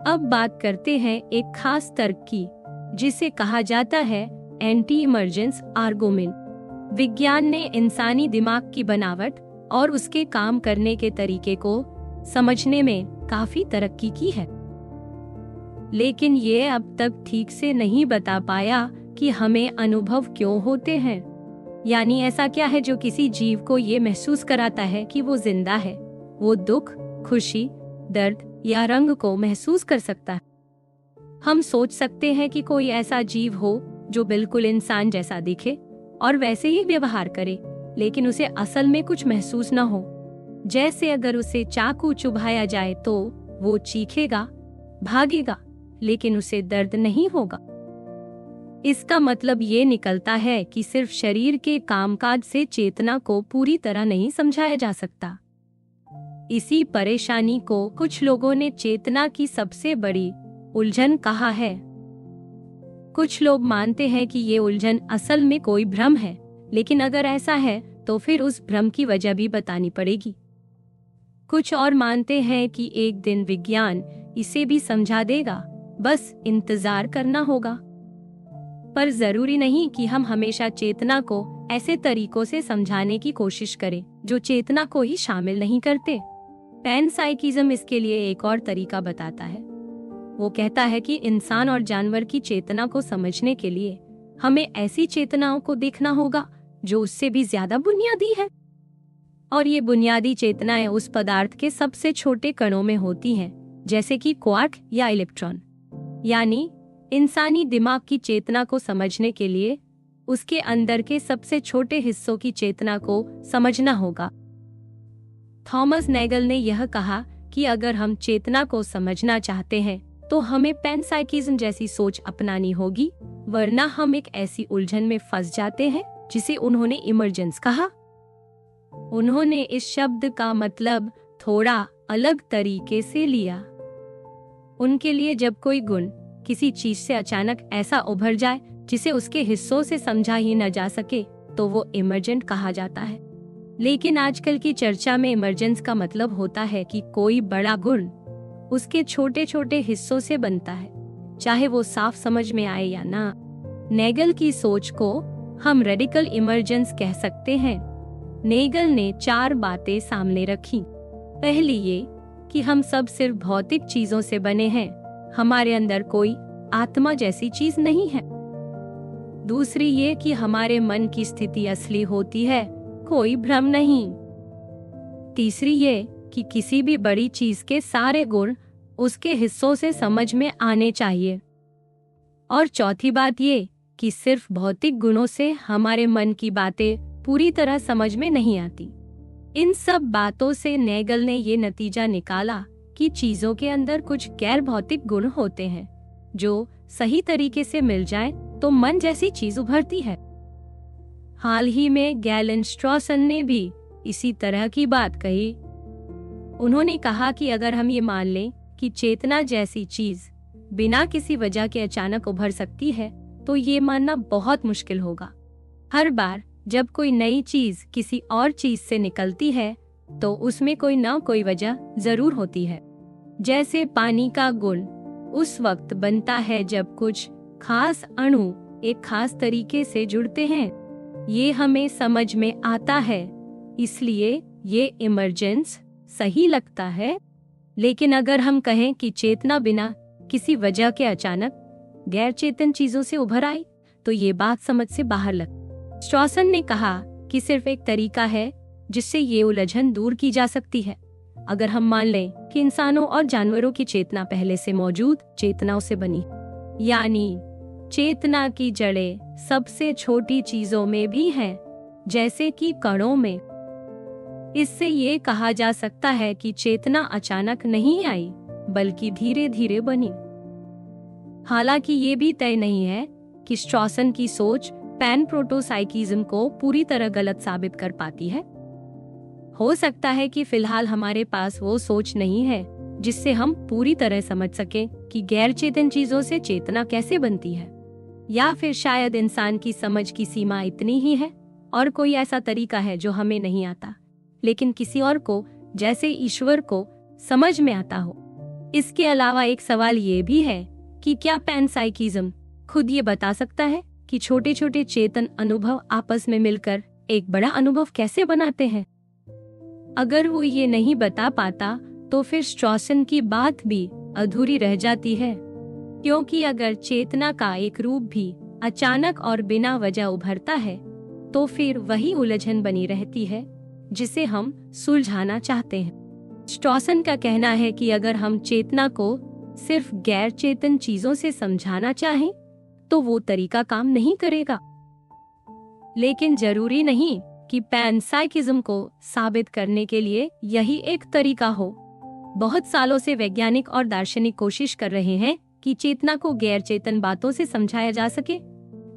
अब बात करते हैं एक खास तर्क की, जिसे कहा जाता है एंटी इमर्जेंस आर्गुमेंट। विज्ञान ने इंसानी दिमाग की बनावट और उसके काम करने के तरीके को समझने में काफी तरक्की की है, लेकिन ये अब तक ठीक से नहीं बता पाया कि हमें अनुभव क्यों होते हैं। यानी ऐसा क्या है जो किसी जीव को ये महसूस कराता है कि वो जिंदा है, वो दुख, खुशी, दर्द या रंग को महसूस कर सकता है। हम सोच सकते हैं कि कोई ऐसा जीव हो जो बिल्कुल इंसान जैसा दिखे और वैसे ही व्यवहार करे, लेकिन उसे असल में कुछ महसूस न हो। जैसे अगर उसे चाकू चुभाया जाए तो वो चीखेगा, भागेगा, लेकिन उसे दर्द नहीं होगा। इसका मतलब ये निकलता है कि सिर्फ शरीर के कामकाज से चेतना को पूरी तरह नहीं समझाया जा सकता। इसी परेशानी को कुछ लोगों ने चेतना की सबसे बड़ी उलझन कहा है। कुछ लोग मानते हैं कि ये उलझन असल में कोई भ्रम है, लेकिन अगर ऐसा है तो फिर उस भ्रम की वजह भी बतानी पड़ेगी। कुछ और मानते हैं कि एक दिन विज्ञान इसे भी समझा देगा, बस इंतजार करना होगा। पर जरूरी नहीं कि हम हमेशा चेतना को ऐसे तरीकों से समझाने की कोशिश करें जो चेतना को ही शामिल नहीं करते। पैनसाइकिज्म इसके लिए एक और तरीका बताता है। वो कहता है कि इंसान और जानवर की चेतना को समझने के लिए हमें ऐसी चेतनाओं को देखना होगा जो उससे भी ज्यादा बुनियादी है। और ये बुनियादी चेतनाएं उस पदार्थ के सबसे छोटे कणों में होती हैं, जैसे कि क्वार्क या इलेक्ट्रॉन। यानी इंसानी दिमाग की चेतना को समझने के लिए उसके अंदर के सबसे छोटे हिस्सों की चेतना को समझना होगा। थॉमस नेगल ने यह कहा कि अगर हम चेतना को समझना चाहते हैं तो हमें पैनसाइकिज्म जैसी सोच अपनानी होगी, वरना हम एक ऐसी उलझन में फंस जाते हैं जिसे उन्होंने इमर्जेंस कहा। उन्होंने इस शब्द का मतलब थोड़ा अलग तरीके से लिया। उनके लिए जब कोई गुण किसी चीज से अचानक ऐसा उभर जाए जिसे उसके हिस्सों से समझा ही न जा सके, तो वो इमर्जेंट कहा जाता है। लेकिन आजकल की चर्चा में इमर्जेंस का मतलब होता है कि कोई बड़ा गुण उसके छोटे छोटे हिस्सों से बनता है, चाहे वो साफ समझ में आए या ना। नेगल की सोच को हम रेडिकल इमर्जेंस कह सकते हैं। नेगल ने 4 बातें सामने रखी। पहली ये कि हम सब सिर्फ भौतिक चीजों से बने हैं, हमारे अंदर कोई आत्मा जैसी चीज नहीं है। दूसरी ये कि हमारे मन की स्थिति असली होती है, कोई भ्रम नहीं। तीसरी ये कि किसी भी बड़ी चीज के सारे गुण उसके हिस्सों से समझ में आने चाहिए। और चौथी बात ये कि सिर्फ भौतिक गुणों से हमारे मन की बातें पूरी तरह समझ में नहीं आती। इन सब बातों से नेगल ने ये नतीजा निकाला कि चीजों के अंदर कुछ गैर भौतिक गुण होते हैं जो सही तरीके से मिल जाए तो मन जैसी चीज उभरती है। हाल ही में गैलन स्ट्रॉसन ने भी इसी तरह की बात कही। उन्होंने कहा कि अगर हम ये मान लें कि चेतना जैसी चीज बिना किसी वजह के अचानक उभर सकती है, तो ये मानना बहुत मुश्किल होगा। हर बार जब कोई नई चीज किसी और चीज से निकलती है तो उसमें कोई न कोई वजह जरूर होती है। जैसे पानी का गुण उस वक्त बनता है जब कुछ खास अणु एक खास तरीके से जुड़ते हैं। ये हमें समझ में आता है, इसलिए ये इमर्जेंस सही लगता है। लेकिन अगर हम कहें कि चेतना बिना किसी वजह के अचानक गैर चेतन चीजों से उभर आई, तो ये बात समझ से बाहर लग। स्ट्रॉसन ने कहा कि सिर्फ एक तरीका है जिससे ये उलझन दूर की जा सकती है। अगर हम मान लें कि इंसानों और जानवरों की चेतना पहले से मौजूद चेतनाओं से बनी, यानी चेतना की जड़ें सबसे छोटी चीजों में भी हैं, जैसे कि कणों में। इससे ये कहा जा सकता है कि चेतना अचानक नहीं आई, बल्कि धीरे धीरे बनी। हालांकि ये भी तय नहीं है कि स्ट्रॉसन की सोच पैन प्रोटोसाइकिज्म को पूरी तरह गलत साबित कर पाती है। हो सकता है कि फिलहाल हमारे पास वो सोच नहीं है जिससे हम पूरी तरह समझ सकें कि गैर चेतन चीजों से चेतना कैसे बनती है। या फिर शायद इंसान की समझ की सीमा इतनी ही है और कोई ऐसा तरीका है जो हमें नहीं आता लेकिन किसी और को, जैसे ईश्वर को, समझ में आता हो। इसके अलावा एक सवाल ये भी है कि क्या पैनसाइकिज्म खुद ये बता सकता है कि छोटे छोटे चेतन अनुभव आपस में मिलकर एक बड़ा अनुभव कैसे बनाते हैं? अगर वो ये नहीं बता पाता तो फिर स्ट्रॉसन की बात भी अधूरी रह जाती है, क्योंकि अगर चेतना का एक रूप भी अचानक और बिना वजह उभरता है तो फिर वही उलझन बनी रहती है जिसे हम सुलझाना चाहते हैं। स्ट्रॉसन का कहना है कि अगर हम चेतना को सिर्फ गैर चेतन चीजों से समझाना चाहें तो वो तरीका काम नहीं करेगा। लेकिन जरूरी नहीं कि पैनसाइकिज्म को साबित करने के लिए यही एक तरीका हो। बहुत सालों से वैज्ञानिक और दार्शनिक कोशिश कर रहे हैं कि चेतना को गैर चेतन बातों से समझाया जा सके,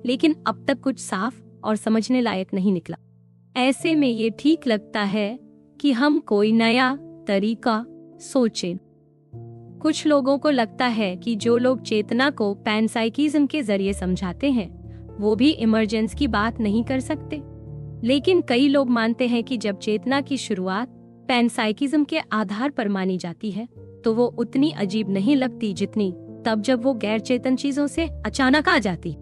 लेकिन अब तक कुछ साफ और समझने लायक नहीं निकला। ऐसे में ये ठीक लगता है कि हम कोई नया तरीका सोचें। कुछ लोगों को लगता है कि जो लोग चेतना को पैनसाइकिज्म के जरिए समझाते हैं वो भी इमर्जेंस की बात नहीं कर सकते। लेकिन कई लोग मानते हैं कि जब चेतना की शुरुआत पैनसाइकिज्म के आधार पर मानी जाती है तो वो उतनी अजीब नहीं लगती जितनी तब जब वो गैर चेतन चीजों से अचानक आ जाती।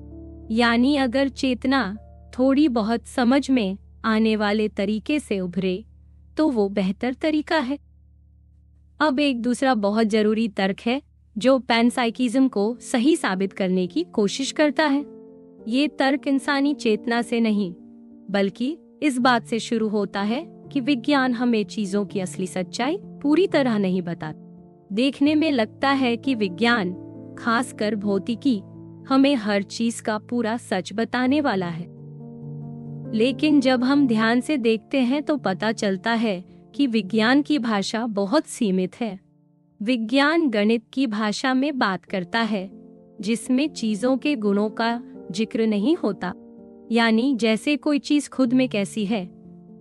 यानी अगर चेतना थोड़ी बहुत समझ में आने वाले तरीके से उभरे तो वो बेहतर तरीका है। अब एक दूसरा बहुत जरूरी तर्क है जो पैनसाइकिज्म को सही साबित करने की कोशिश करता है। ये तर्क इंसानी चेतना से नहीं बल्कि इस बात से शुरू होता है कि विज्ञान हमें चीजों की असली सच्चाई पूरी तरह नहीं बताता। देखने में लगता है कि विज्ञान, खासकर भौतिकी, हमें हर चीज का पूरा सच बताने वाला है। लेकिन जब हम ध्यान से देखते हैं तो पता चलता है कि विज्ञान की भाषा बहुत सीमित है। विज्ञान गणित की भाषा में बात करता है जिसमें चीजों के गुणों का जिक्र नहीं होता। यानी जैसे कोई चीज खुद में कैसी है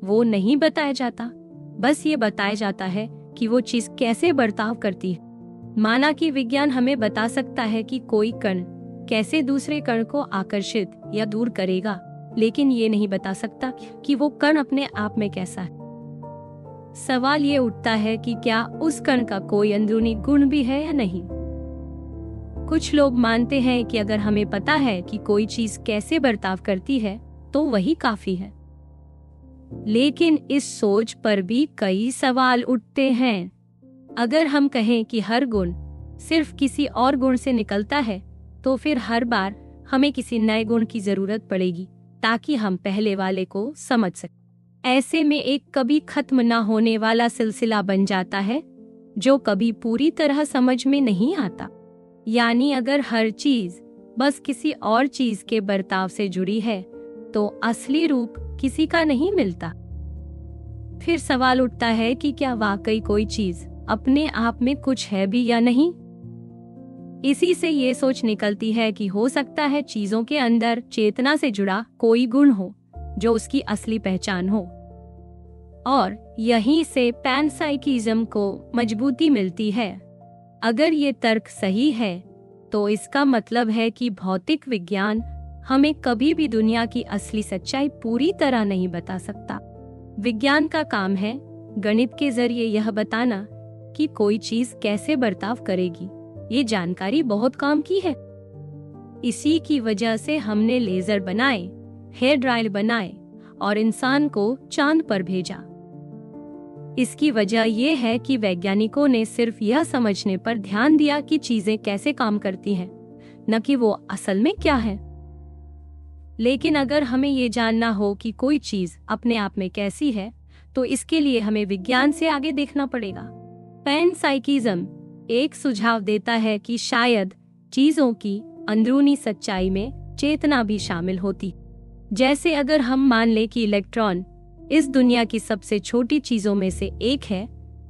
वो नहीं बताया जाता, बस ये बताया जाता है कि वो चीज कैसे बर्ताव करती है। माना कि विज्ञान हमें बता सकता है कि कोई कण कैसे दूसरे कण को आकर्षित या दूर करेगा, लेकिन ये नहीं बता सकता कि वो कण अपने आप में कैसा है। सवाल ये उठता है कि क्या उस कण का कोई अंदरूनी गुण भी है या नहीं। कुछ लोग मानते हैं कि अगर हमें पता है कि कोई चीज कैसे बर्ताव करती है तो वही काफी है। लेकिन इस सोच पर भी कई सवाल उठते हैं। अगर हम कहें कि हर गुण सिर्फ किसी और गुण से निकलता है तो फिर हर बार हमें किसी नए गुण की जरूरत पड़ेगी ताकि हम पहले वाले को समझ सकें। ऐसे में एक कभी खत्म न होने वाला सिलसिला बन जाता है जो कभी पूरी तरह समझ में नहीं आता। यानी अगर हर चीज बस किसी और चीज के बर्ताव से जुड़ी है तो असली रूप किसी का नहीं मिलता। फिर सवाल उठता है कि क्या वाकई कोई चीज अपने आप में कुछ है भी या नहीं। इसी से ये सोच निकलती है कि हो सकता है चीजों के अंदर चेतना से जुड़ा कोई गुण हो जो उसकी असली पहचान हो, और यहीं से पैनसाइकिज्म को मजबूती मिलती है। अगर ये तर्क सही है तो इसका मतलब है कि भौतिक विज्ञान हमें कभी भी दुनिया की असली सच्चाई पूरी तरह नहीं बता सकता। विज्ञान का काम है गणित के जरिए यह बताना कि कोई चीज कैसे बर्ताव करेगी। ये जानकारी बहुत काम की है। इसी की वजह से हमने लेजर बनाए, हेयर ड्रायर बनाए और इंसान को चांद पर भेजा। इसकी वजह यह है कि वैज्ञानिकों ने सिर्फ यह समझने पर ध्यान दिया कि चीजें कैसे काम करती हैं, न कि वो असल में क्या है। लेकिन अगर हमें ये जानना हो कि कोई चीज अपने आप में कैसी है तो इसके लिए हमें विज्ञान से आगे देखना पड़ेगा। पैनसाइकिज्म एक सुझाव देता है कि शायद चीजों की अंदरूनी सच्चाई में चेतना भी शामिल होती। जैसे अगर हम मान लें कि इलेक्ट्रॉन इस दुनिया की सबसे छोटी चीजों में से एक है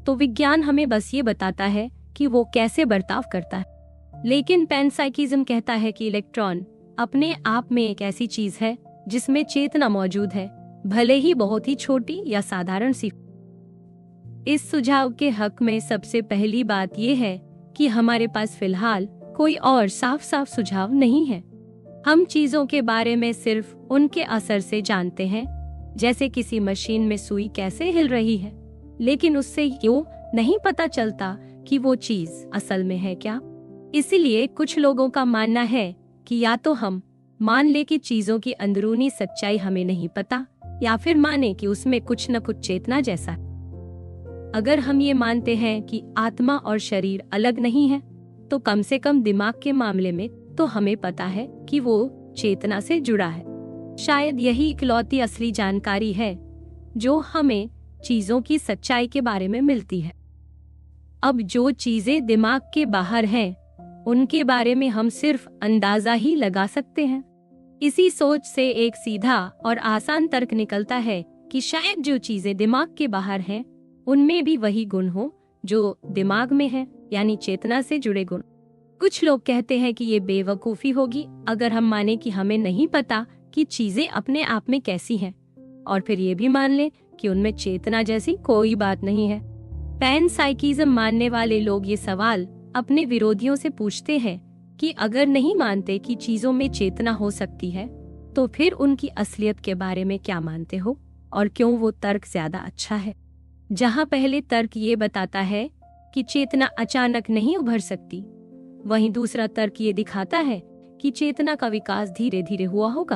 तो विज्ञान हमें बस ये बताता है कि वो कैसे बर्ताव करता है। लेकिन पैनसाइकिज्म कहता है कि इलेक्ट्रॉन अपने आप में एक ऐसी चीज है जिसमें चेतना मौजूद है, भले ही बहुत ही छोटी या साधारण सी। इस सुझाव के हक में सबसे पहली बात यह है कि हमारे पास फिलहाल कोई और साफ साफ सुझाव नहीं है। हम चीजों के बारे में सिर्फ उनके असर से जानते हैं, जैसे किसी मशीन में सुई कैसे हिल रही है, लेकिन उससे यूं नहीं पता चलता कि वो चीज असल में है क्या। इसीलिए कुछ लोगों का मानना है कि या तो हम मान ले कि चीजों की अंदरूनी सच्चाई हमें नहीं पता, या फिर माने कि उसमें कुछ न कुछ चेतना जैसा है। अगर हम ये मानते हैं कि आत्मा और शरीर अलग नहीं है, तो कम से कम दिमाग के मामले में तो हमें पता है कि वो चेतना से जुड़ा है। शायद यही इकलौती असली जानकारी है जो हमें चीजों की सच्चाई के बारे में मिलती है। अब जो चीजें दिमाग के बाहर हैं, उनके बारे में हम सिर्फ अंदाजा ही लगा सकते हैं। इसी सोच से एक सीधा और आसान तर्क निकलता है कि शायद जो चीजें दिमाग के बाहर हैं, उनमें भी वही गुण हो जो दिमाग में है, यानी चेतना से जुड़े गुण। कुछ लोग कहते हैं कि ये बेवकूफी होगी अगर हम माने कि हमें नहीं पता कि चीजें अपने आप में कैसी हैं, और फिर ये भी मान लें कि उनमें चेतना जैसी कोई बात नहीं है। पैनसाइकिज्म मानने वाले लोग ये सवाल अपने विरोधियों से पूछते हैं कि अगर नहीं मानते कि चीजों में चेतना हो सकती है, तो फिर उनकी असलियत के बारे में क्या मानते हो, और क्यों वो तर्क ज्यादा अच्छा है। जहाँ पहले तर्क ये बताता है कि चेतना अचानक नहीं उभर सकती, वहीं दूसरा तर्क ये दिखाता है कि चेतना का विकास धीरे धीरे हुआ होगा।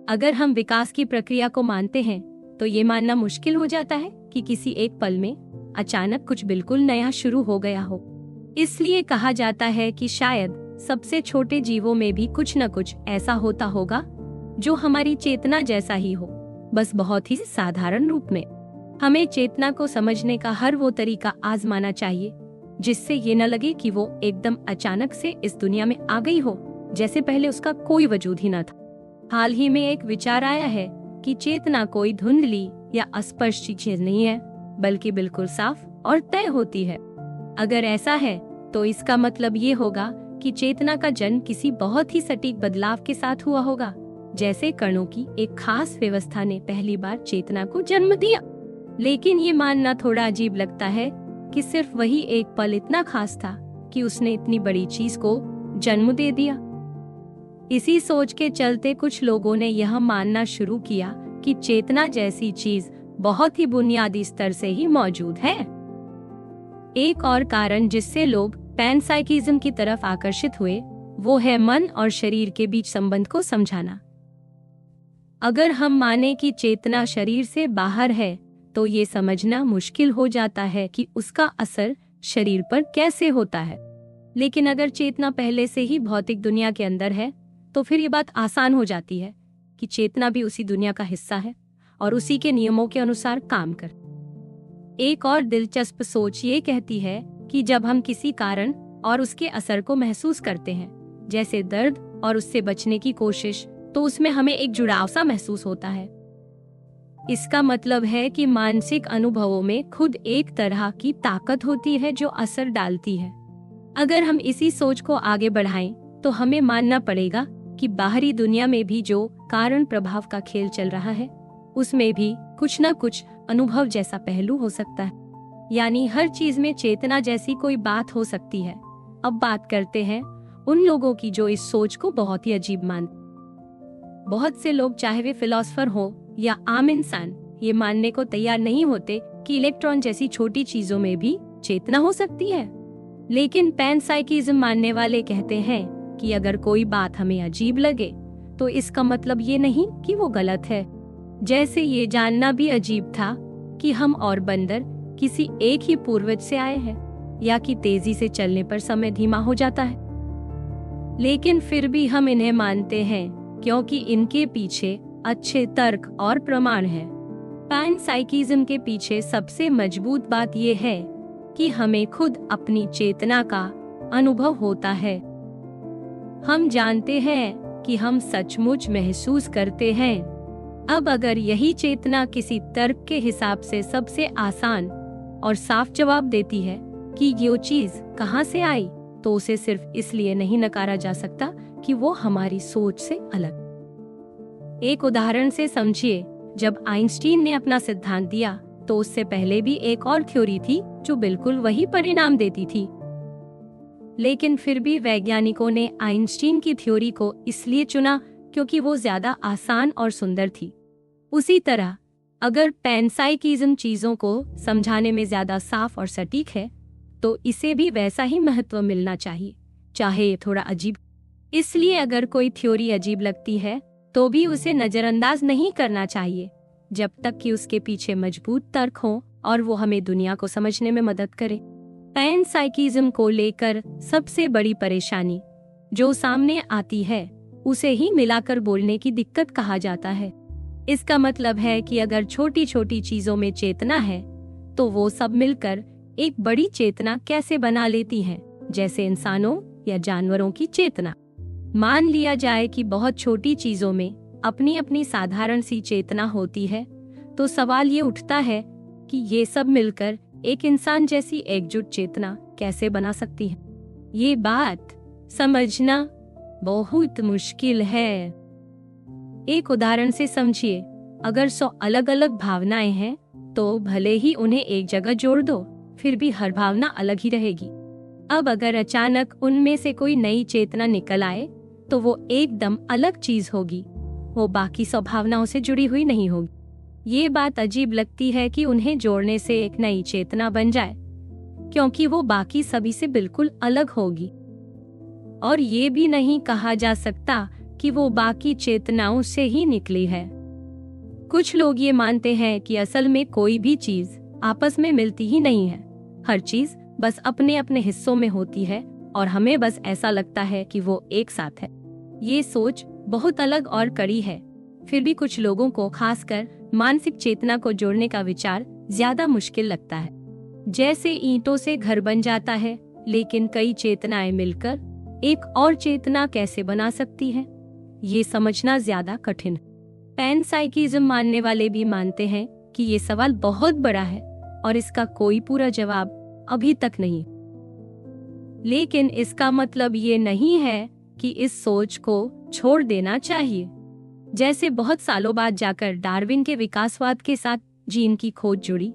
अगर हम विकास की प्रक्रिया को मानते हैं, तो ये मानना मुश्किल हो जाता है कि किसी एक पल में अचानक कुछ बिल्कुल नया शुरू हो गया हो। इसलिए कहा जाता है कि शायद सबसे छोटे जीवों में भी कुछ न कुछ ऐसा होता होगा जो हमारी चेतना जैसा ही हो, बस बहुत ही साधारण रूप में। हमें चेतना को समझने का हर वो तरीका आजमाना चाहिए जिससे ये न लगे कि वो एकदम अचानक से इस दुनिया में आ गई हो, जैसे पहले उसका कोई वजूद ही न था। हाल ही में एक विचार आया है कि चेतना कोई धुंधली या अस्पष्ट चीज नहीं है, बल्कि बिल्कुल साफ और तय होती है। अगर ऐसा है तो इसका मतलब ये होगा कि चेतना का जन्म किसी बहुत ही सटीक बदलाव के साथ हुआ होगा, जैसे कणों की एक खास व्यवस्था ने पहली बार चेतना को जन्म दिया। लेकिन ये मानना थोड़ा अजीब लगता है कि सिर्फ वही एक पल इतना खास था कि उसने इतनी बड़ी चीज को जन्म दे दिया। इसी सोच के चलते कुछ लोगों ने यह मानना शुरू किया कि चेतना जैसी चीज बहुत ही बुनियादी स्तर से ही मौजूद है। एक और कारण जिससे लोग पैनसाइकिज्म की तरफ आकर्षित हुए, वो है मन और शरीर के बीच संबंध को समझाना। अगर हम माने कि चेतना शरीर से बाहर है, तो ये समझना मुश्किल हो जाता है कि उसका असर शरीर पर कैसे होता है। लेकिन अगर चेतना पहले से ही भौतिक दुनिया के अंदर है, तो फिर ये बात आसान हो जाती है कि चेतना भी उसी दुनिया का हिस्सा है और उसी के नियमों के अनुसार काम कर। एक और दिलचस्प सोच ये कहती है कि जब हम किसी कारण और उसके असर को महसूस करते हैं, जैसे दर्द और उससे बचने की कोशिश, तो उसमें हमें एक जुड़ाव सा महसूस होता है। इसका मतलब है कि मानसिक अनुभवों में खुद एक तरह की ताकत होती है जो असर डालती है। अगर हम इसी सोच को आगे बढ़ाएं, तो हमें मानना पड़ेगा कि बाहरी दुनिया में भी जो कारण प्रभाव का खेल चल रहा है, उसमें भी कुछ न कुछ अनुभव जैसा पहलू हो सकता है। यानी हर चीज में चेतना जैसी कोई बात हो सकती है। अब बात करते हैं उन लोगों की जो इस सोच को बहुत ही अजीब मानते। बहुत से लोग, चाहे वे फिलोसोफर हो या आम इंसान, ये मानने को तैयार नहीं होते कि इलेक्ट्रॉन जैसी छोटी चीजों में भी चेतना हो सकती है। लेकिन पैनसाइकिज्म मानने वाले कहते हैं कि अगर कोई बात हमें अजीब लगे, तो इसका मतलब ये नहीं कि वो गलत है। जैसे ये जानना भी अजीब था कि हम और बंदर किसी एक ही पूर्वज से आए हैं, या कि तेजी से चलने पर समय धीमा हो जाता है। लेकिन फिर भी हम इन्हें मानते हैं क्योंकि इनके पीछे अच्छे तर्क और प्रमाण हैं। पैनसाइकिज्म के पीछे सबसे मजबूत बात यह है कि हमें खुद अपनी चेतना का अनुभव होता है। हम जानते हैं कि हम सचमुच महसूस करते हैं। अब अगर यही चेतना किसी तर्क के हिसाब से सबसे आसान और साफ जवाब देती है कि ये चीज कहाँ से आई, तो उसे सिर्फ इसलिए नहीं नकारा जा सकता कि वो हमारी सोच से अलग। एक उदाहरण से समझिए, जब आइंस्टीन ने अपना सिद्धांत दिया, तो उससे पहले भी एक और थ्योरी थी जो बिल्कुल वही परिणाम देती थी। लेकिन फिर भी वैज्ञानिकों ने आइंस्टीन की थ्योरी को इसलिए चुना क्योंकि वो ज्यादा आसान और सुंदर थी। उसी तरह अगर पैनसाइकिज्म चीजों को समझाने में ज्यादा साफ और सटीक है तो इसे भी वैसा ही महत्व मिलना चाहिए, चाहे ये थोड़ा अजीब। इसलिए अगर कोई थ्योरी अजीब लगती है तो भी उसे नजरअंदाज नहीं करना चाहिए जब तक कि उसके पीछे मजबूत तर्क हो और वो हमें दुनिया को समझने में मदद करे। पैनसाइकिज्म को लेकर सबसे बड़ी परेशानी जो सामने आती है उसे ही मिलाकर बोलने की दिक्कत कहा जाता है। इसका मतलब है कि अगर छोटी छोटी चीजों में चेतना है तो वो सब मिलकर एक बड़ी चेतना कैसे बना लेती हैं, जैसे इंसानों या जानवरों की चेतना। मान लिया जाए कि बहुत छोटी चीजों में अपनी अपनी साधारण सी चेतना होती है, तो सवाल ये उठता है कि ये सब मिलकर एक इंसान जैसी एकजुट चेतना कैसे बना सकती है। ये बात समझना बहुत मुश्किल है। एक उदाहरण से समझिए, अगर 100 अलग अलग भावनाएं हैं तो भले ही उन्हें एक जगह जोड़ दो, फिर भी हर भावना अलग ही रहेगी। अब अगर अचानक उनमें से कोई नई चेतना निकल आए तो वो एकदम अलग चीज होगी, वो बाकी 100 भावनाओं से जुड़ी हुई नहीं होगी। ये बात अजीब लगती है कि उन्हें जोड़ने से एक नई चेतना बन जाए, क्योंकि वो बाकी सभी से बिल्कुल अलग होगी। और ये भी नहीं कहा जा सकता कि वो बाकी चेतनाओं से ही निकली है। कुछ लोग ये मानते हैं कि असल में कोई भी चीज आपस में मिलती ही नहीं है, हर चीज बस अपने अपने हिस्सों में होती है और हमें बस ऐसा लगता है कि वो एक साथ है। ये सोच बहुत अलग और कड़ी है। फिर भी कुछ लोगों को, खासकर मानसिक चेतना को जोड़ने का विचार ज्यादा मुश्किल लगता है। जैसे ईंटों से घर बन जाता है, लेकिन कई चेतनाएं मिलकर एक और चेतना कैसे बना सकती हैं, ये समझना ज्यादा कठिन है। पैनसाइकिज्म मानने वाले भी मानते हैं कि ये सवाल बहुत बड़ा है और इसका कोई पूरा जवाब अभी तक नहीं। लेकिन इसका मतलब ये नहीं है कि इस सोच को छोड़ देना चाहिए। जैसे बहुत सालों बाद जाकर डार्विन के विकासवाद के साथ जीन की खोज जुड़ी,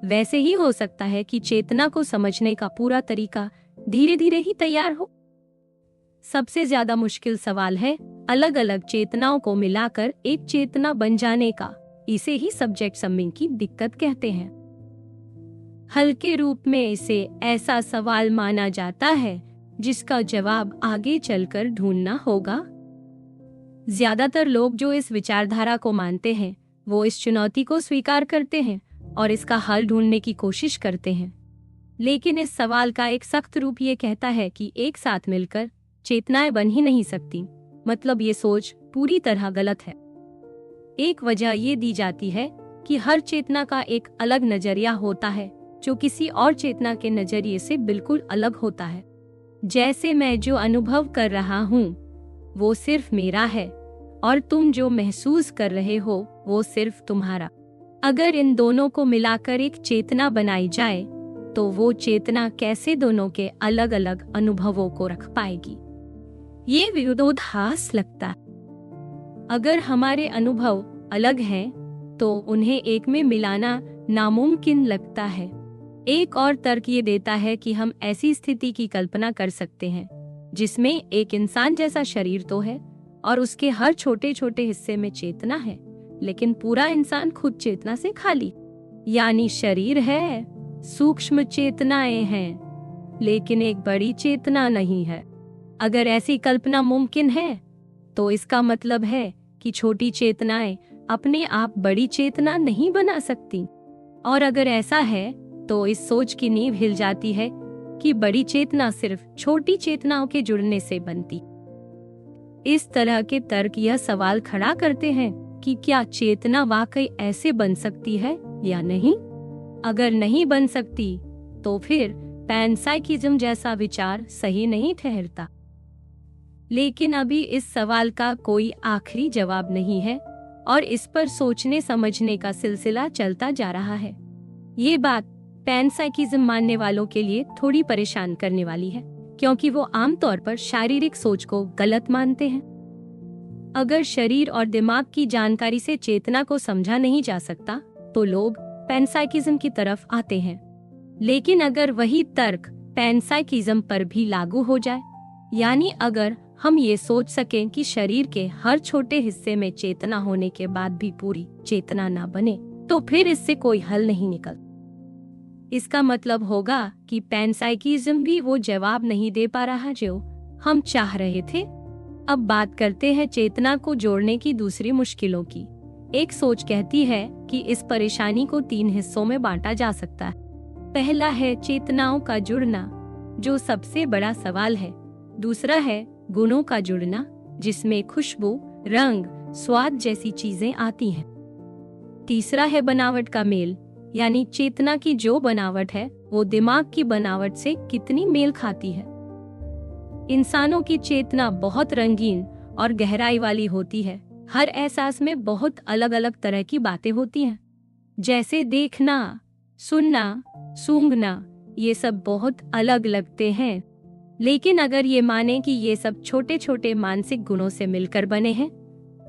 वैसे ही हो सकता है कि चेतना को समझने का पूरा तरीका धीरे धीरे ही तैयार हो। सबसे ज्यादा मुश्किल सवाल है अलग अलग चेतनाओं को मिलाकर एक चेतना बन जाने का। इसे ही सब्जेक्ट समिंग की दिक्कत कहते हैं। हल्के रूप में इसे ऐसा सवाल माना जाता है जिसका जवाब आगे चलकर ढूंढना होगा। ज्यादातर लोग जो इस विचारधारा को मानते हैं वो इस चुनौती को स्वीकार करते हैं और इसका हल ढूंढने की कोशिश करते हैं। लेकिन इस सवाल का एक सख्त रूप ये कहता है कि एक साथ मिलकर चेतनाएं बन ही नहीं सकती। मतलब ये सोच पूरी तरह गलत है। एक वजह ये दी जाती है कि हर चेतना का एक अलग नजरिया होता है जो किसी और चेतना के नजरिए से बिल्कुल अलग होता है। जैसे मैं जो अनुभव कर रहा हूँ वो सिर्फ मेरा है और तुम जो महसूस कर रहे हो वो सिर्फ तुम्हारा। अगर इन दोनों को मिलाकर एक चेतना बनाई जाए तो वो चेतना कैसे दोनों के अलग अलग अनुभवों को रख पाएगी? ये विरोधाभास लगता है। अगर हमारे अनुभव अलग हैं तो उन्हें एक में मिलाना नामुमकिन लगता है। एक और तर्क ये देता है कि हम ऐसी स्थिति की कल्पना कर सकते हैं जिसमें एक इंसान जैसा शरीर तो है और उसके हर छोटे छोटे हिस्से में चेतना है, लेकिन पूरा इंसान खुद चेतना से खाली। यानी शरीर है, सूक्ष्म चेतनाएं हैं, लेकिन एक बड़ी चेतना नहीं है। अगर ऐसी कल्पना मुमकिन है तो इसका मतलब है कि छोटी चेतनाएं अपने आप बड़ी चेतना नहीं बना सकती। और अगर ऐसा है तो इस सोच की नींव हिल जाती है कि बड़ी चेतना सिर्फ छोटी चेतनाओं के जुड़ने से बनती। इस तरह के तर्क यह सवाल खड़ा करते हैं कि क्या चेतना वाकई ऐसे बन सकती है या नहीं। अगर नहीं बन सकती तो फिर पैनसाइकिज्म जैसा विचार सही नहीं ठहरता। लेकिन अभी इस सवाल का कोई आखिरी जवाब नहीं है और इस पर सोचने समझने का सिलसिला चलता जा रहा है। ये बात पैनसाइकिज्म मानने वालों के लिए थोड़ी परेशान करने वाली है, क्योंकि वो आमतौर पर शारीरिक सोच को गलत मानते हैं। अगर शरीर और दिमाग की जानकारी से चेतना को समझा नहीं जा सकता तो लोग पैनसाइकिज्म की तरफ आते हैं। लेकिन अगर वही तर्क पैनसाइकिज्म पर भी लागू हो जाए। यानी अगर हम ये सोच सकें कि शरीर के हर छोटे हिस्से में चेतना होने के बाद भी पूरी चेतना ना बने, तो फिर इससे कोई हल नहीं निकल। इसका मतलब होगा कि पैनसाइकिज्म भी वो जवाब नहीं दे पा रहा जो हम चाह रहे थे। अब बात करते हैं चेतना को जोड़ने की दूसरी मुश्किलों की। एक सोच कहती है कि इस परेशानी को 3 हिस्सों में बांटा जा सकता है। पहला है चेतनाओं का जुड़ना, जो सबसे बड़ा सवाल है। दूसरा है गुणों का जुड़ना, जिसमें खुशबू, रंग, स्वाद जैसी चीजें आती हैं। तीसरा है बनावट का मेल, यानी चेतना की जो बनावट है वो दिमाग की बनावट से कितनी मेल खाती है। इंसानों की चेतना बहुत रंगीन और गहराई वाली होती है। हर एहसास में बहुत अलग अलग तरह की बातें होती हैं, जैसे देखना, सुनना, सूंघना, ये सब बहुत अलग लगते हैं। लेकिन अगर ये माने कि ये सब छोटे छोटे मानसिक गुणों से मिलकर बने हैं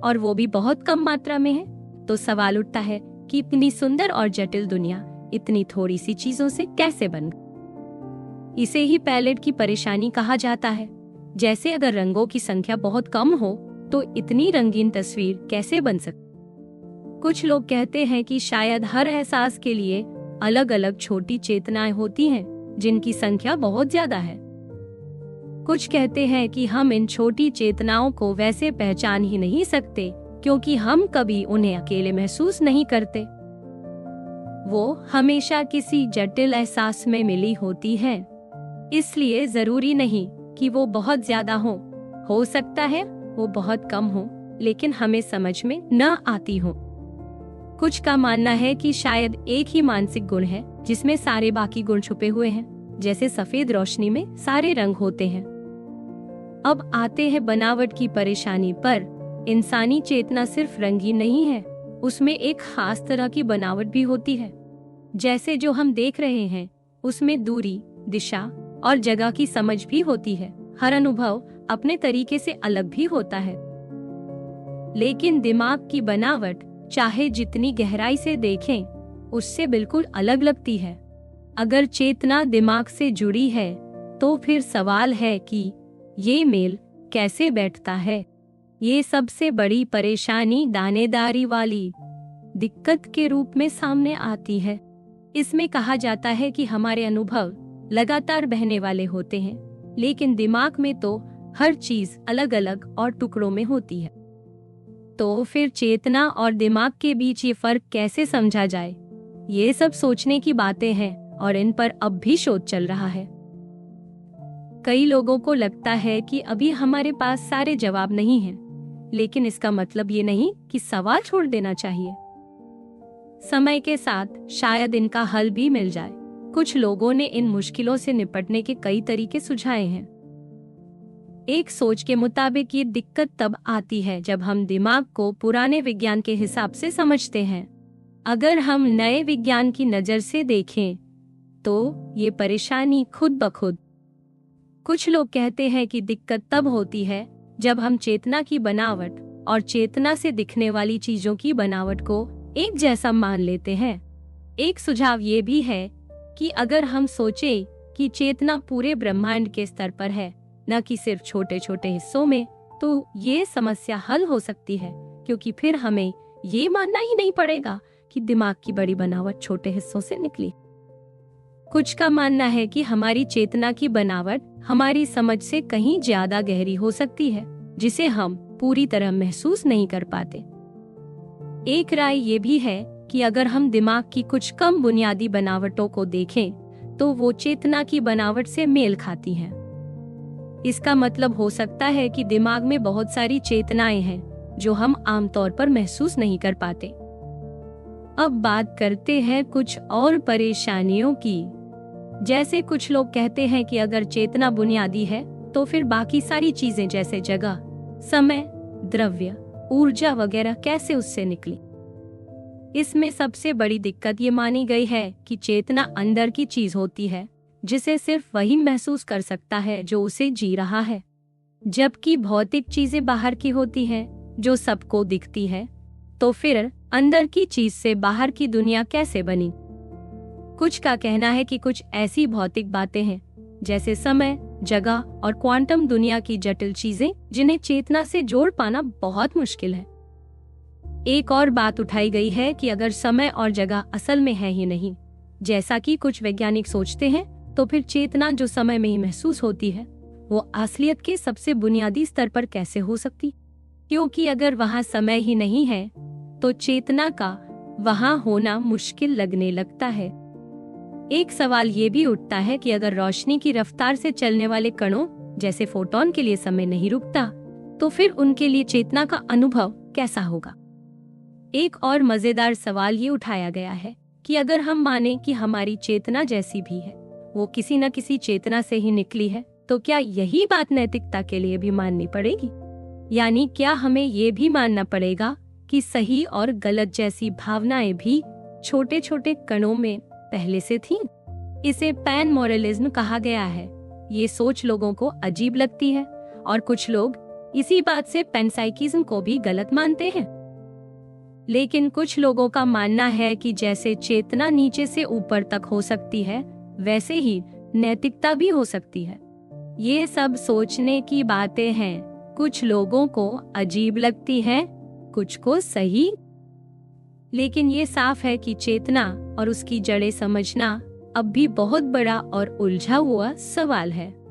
और वो भी बहुत कम मात्रा में है, तो सवाल उठता है कि इतनी सुंदर और जटिल दुनिया इतनी थोड़ी सी चीजों से कैसे बन गई। इसे ही पैलेट की परेशानी कहा जाता है। जैसे अगर रंगों की संख्या बहुत कम हो तो इतनी रंगीन तस्वीर कैसे बन सकती। कुछ लोग कहते हैं कि शायद हर एहसास के लिए अलग अलग छोटी चेतनाएं होती हैं, जिनकी संख्या बहुत ज्यादा है। कुछ कहते हैं कि हम इन छोटी चेतनाओं को वैसे पहचान ही नहीं सकते क्योंकि हम कभी उन्हें अकेले महसूस नहीं करते। वो हमेशा किसी जटिल एहसास में मिली होती हैं। इसलिए जरूरी नहीं कि वो बहुत ज्यादा हो सकता है वो बहुत कम हो, लेकिन हमें समझ में न आती हो। कुछ का मानना है कि शायद एक ही मानसिक गुण है जिसमें सारे बाकी गुण छुपे हुए हैं, जैसे सफेद रोशनी में सारे रंग होते हैं। अब आते हैं बनावट की परेशानी पर। इंसानी चेतना सिर्फ रंगीन नहीं है, उसमें एक खास तरह की बनावट भी होती है। जैसे जो हम देख रहे हैं उसमें दूरी, दिशा और जगह की समझ भी होती है। हर अनुभव अपने तरीके से अलग भी होता है। लेकिन दिमाग की बनावट चाहे जितनी गहराई से देखें, उससे बिल्कुल अलग लगती है। अगर चेतना दिमाग से जुड़ी है तो फिर सवाल है कि ये मेल कैसे बैठता है। ये सबसे बड़ी परेशानी दानेदारी वाली दिक्कत के रूप में सामने आती है। इसमें कहा जाता है कि हमारे अनुभव लगातार बहने वाले होते हैं, लेकिन दिमाग में तो हर चीज अलग अलग और टुकड़ों में होती है। तो फिर चेतना और दिमाग के बीच ये फर्क कैसे समझा जाए? ये सब सोचने की बातें हैं और इन पर अब भी शोध चल रहा है। कई लोगों को लगता है कि अभी हमारे पास सारे जवाब नहीं हैं, लेकिन इसका मतलब ये नहीं कि सवाल छोड़ देना चाहिए। समय के साथ शायद इनका हल भी मिल जाए। कुछ लोगों ने इन मुश्किलों से निपटने के कई तरीके सुझाए हैं। एक सोच के मुताबिक ये दिक्कत तब आती है जब हम दिमाग को पुराने विज्ञान के हिसाब से समझते हैं। अगर हम नए विज्ञान की नजर से देखें तो ये परेशानी खुद ब खुद। कुछ लोग कहते हैं कि दिक्कत तब होती है जब हम चेतना की बनावट और चेतना से दिखने वाली चीजों की बनावट को एक जैसा मान लेते हैं। एक सुझाव ये भी है कि अगर हम सोचें कि चेतना पूरे ब्रह्मांड के स्तर पर है, न कि सिर्फ छोटे छोटे हिस्सों में, तो ये समस्या हल हो सकती है, क्योंकि फिर हमें ये मानना ही नहीं पड़ेगा कि दिमाग की बड़ी बनावट छोटे हिस्सों से निकली। कुछ का मानना है कि हमारी चेतना की बनावट हमारी समझ से कहीं ज्यादा गहरी हो सकती है, जिसे हम पूरी तरह महसूस नहीं कर पाते। एक राय ये भी है कि अगर हम दिमाग की कुछ कम बुनियादी बनावटों को देखें तो वो चेतना की बनावट से मेल खाती हैं। इसका मतलब हो सकता है कि दिमाग में बहुत सारी चेतनाएं हैं जो हम आमतौर पर महसूस नहीं कर पाते। अब बात करते हैं कुछ और परेशानियों की। जैसे कुछ लोग कहते हैं कि अगर चेतना बुनियादी है तो फिर बाकी सारी चीजें जैसे जगह, समय, द्रव्य, ऊर्जा वगैरह कैसे उससे निकली। इसमें सबसे बड़ी दिक्कत ये मानी गई है कि चेतना अंदर की चीज होती है जिसे सिर्फ वही महसूस कर सकता है जो उसे जी रहा है, जबकि भौतिक चीजें बाहर की होती हैं जो सबको दिखती है। तो फिर अंदर की चीज से बाहर की दुनिया कैसे बनी? कुछ का कहना है कि कुछ ऐसी भौतिक बातें हैं जैसे समय, जगह और क्वांटम दुनिया की जटिल चीजें जिन्हें चेतना से जोड़ पाना बहुत मुश्किल है। एक और बात उठाई गई है कि अगर समय और जगह असल में है ही नहीं, जैसा कि कुछ वैज्ञानिक सोचते हैं, तो फिर चेतना जो समय में ही महसूस होती है वो असलियत के सबसे बुनियादी स्तर पर कैसे हो सकती? क्योंकि अगर वहाँ समय ही नहीं है तो चेतना का वहाँ होना मुश्किल लगने लगता है। एक सवाल ये भी उठता है कि अगर रोशनी की रफ्तार से चलने वाले कणों जैसे फोटॉन के लिए समय नहीं रुकता, तो फिर उनके लिए चेतना का अनुभव कैसा होगा? एक और मजेदार सवाल ये उठाया गया है कि अगर हम माने कि हमारी चेतना जैसी भी है वो किसी न किसी चेतना से ही निकली है, तो क्या यही बात नैतिकता के लिए भी माननी पड़ेगी? यानी क्या हमें ये भी मानना पड़ेगा कि सही और गलत जैसी भावनाएं भी छोटे छोटे कणों में पहले से थीं? इसे पैन मोरलिज्म कहा गया है। ये सोच लोगों को अजीब लगती है और कुछ लोग इसी बात से पैनसाइकिज्म को भी गलत मानते हैं। लेकिन कुछ लोगों का मानना है कि जैसे चेतना नीचे से ऊपर तक हो सकती है, वैसे ही नैतिकता भी हो सकती है। ये सब सोचने की बातें हैं। कुछ लोगों को अजीब लगती हैं, कुछ को सही। लेकिन ये साफ है कि चेतना और उसकी जड़ें समझना अब भी बहुत बड़ा और उलझा हुआ सवाल है।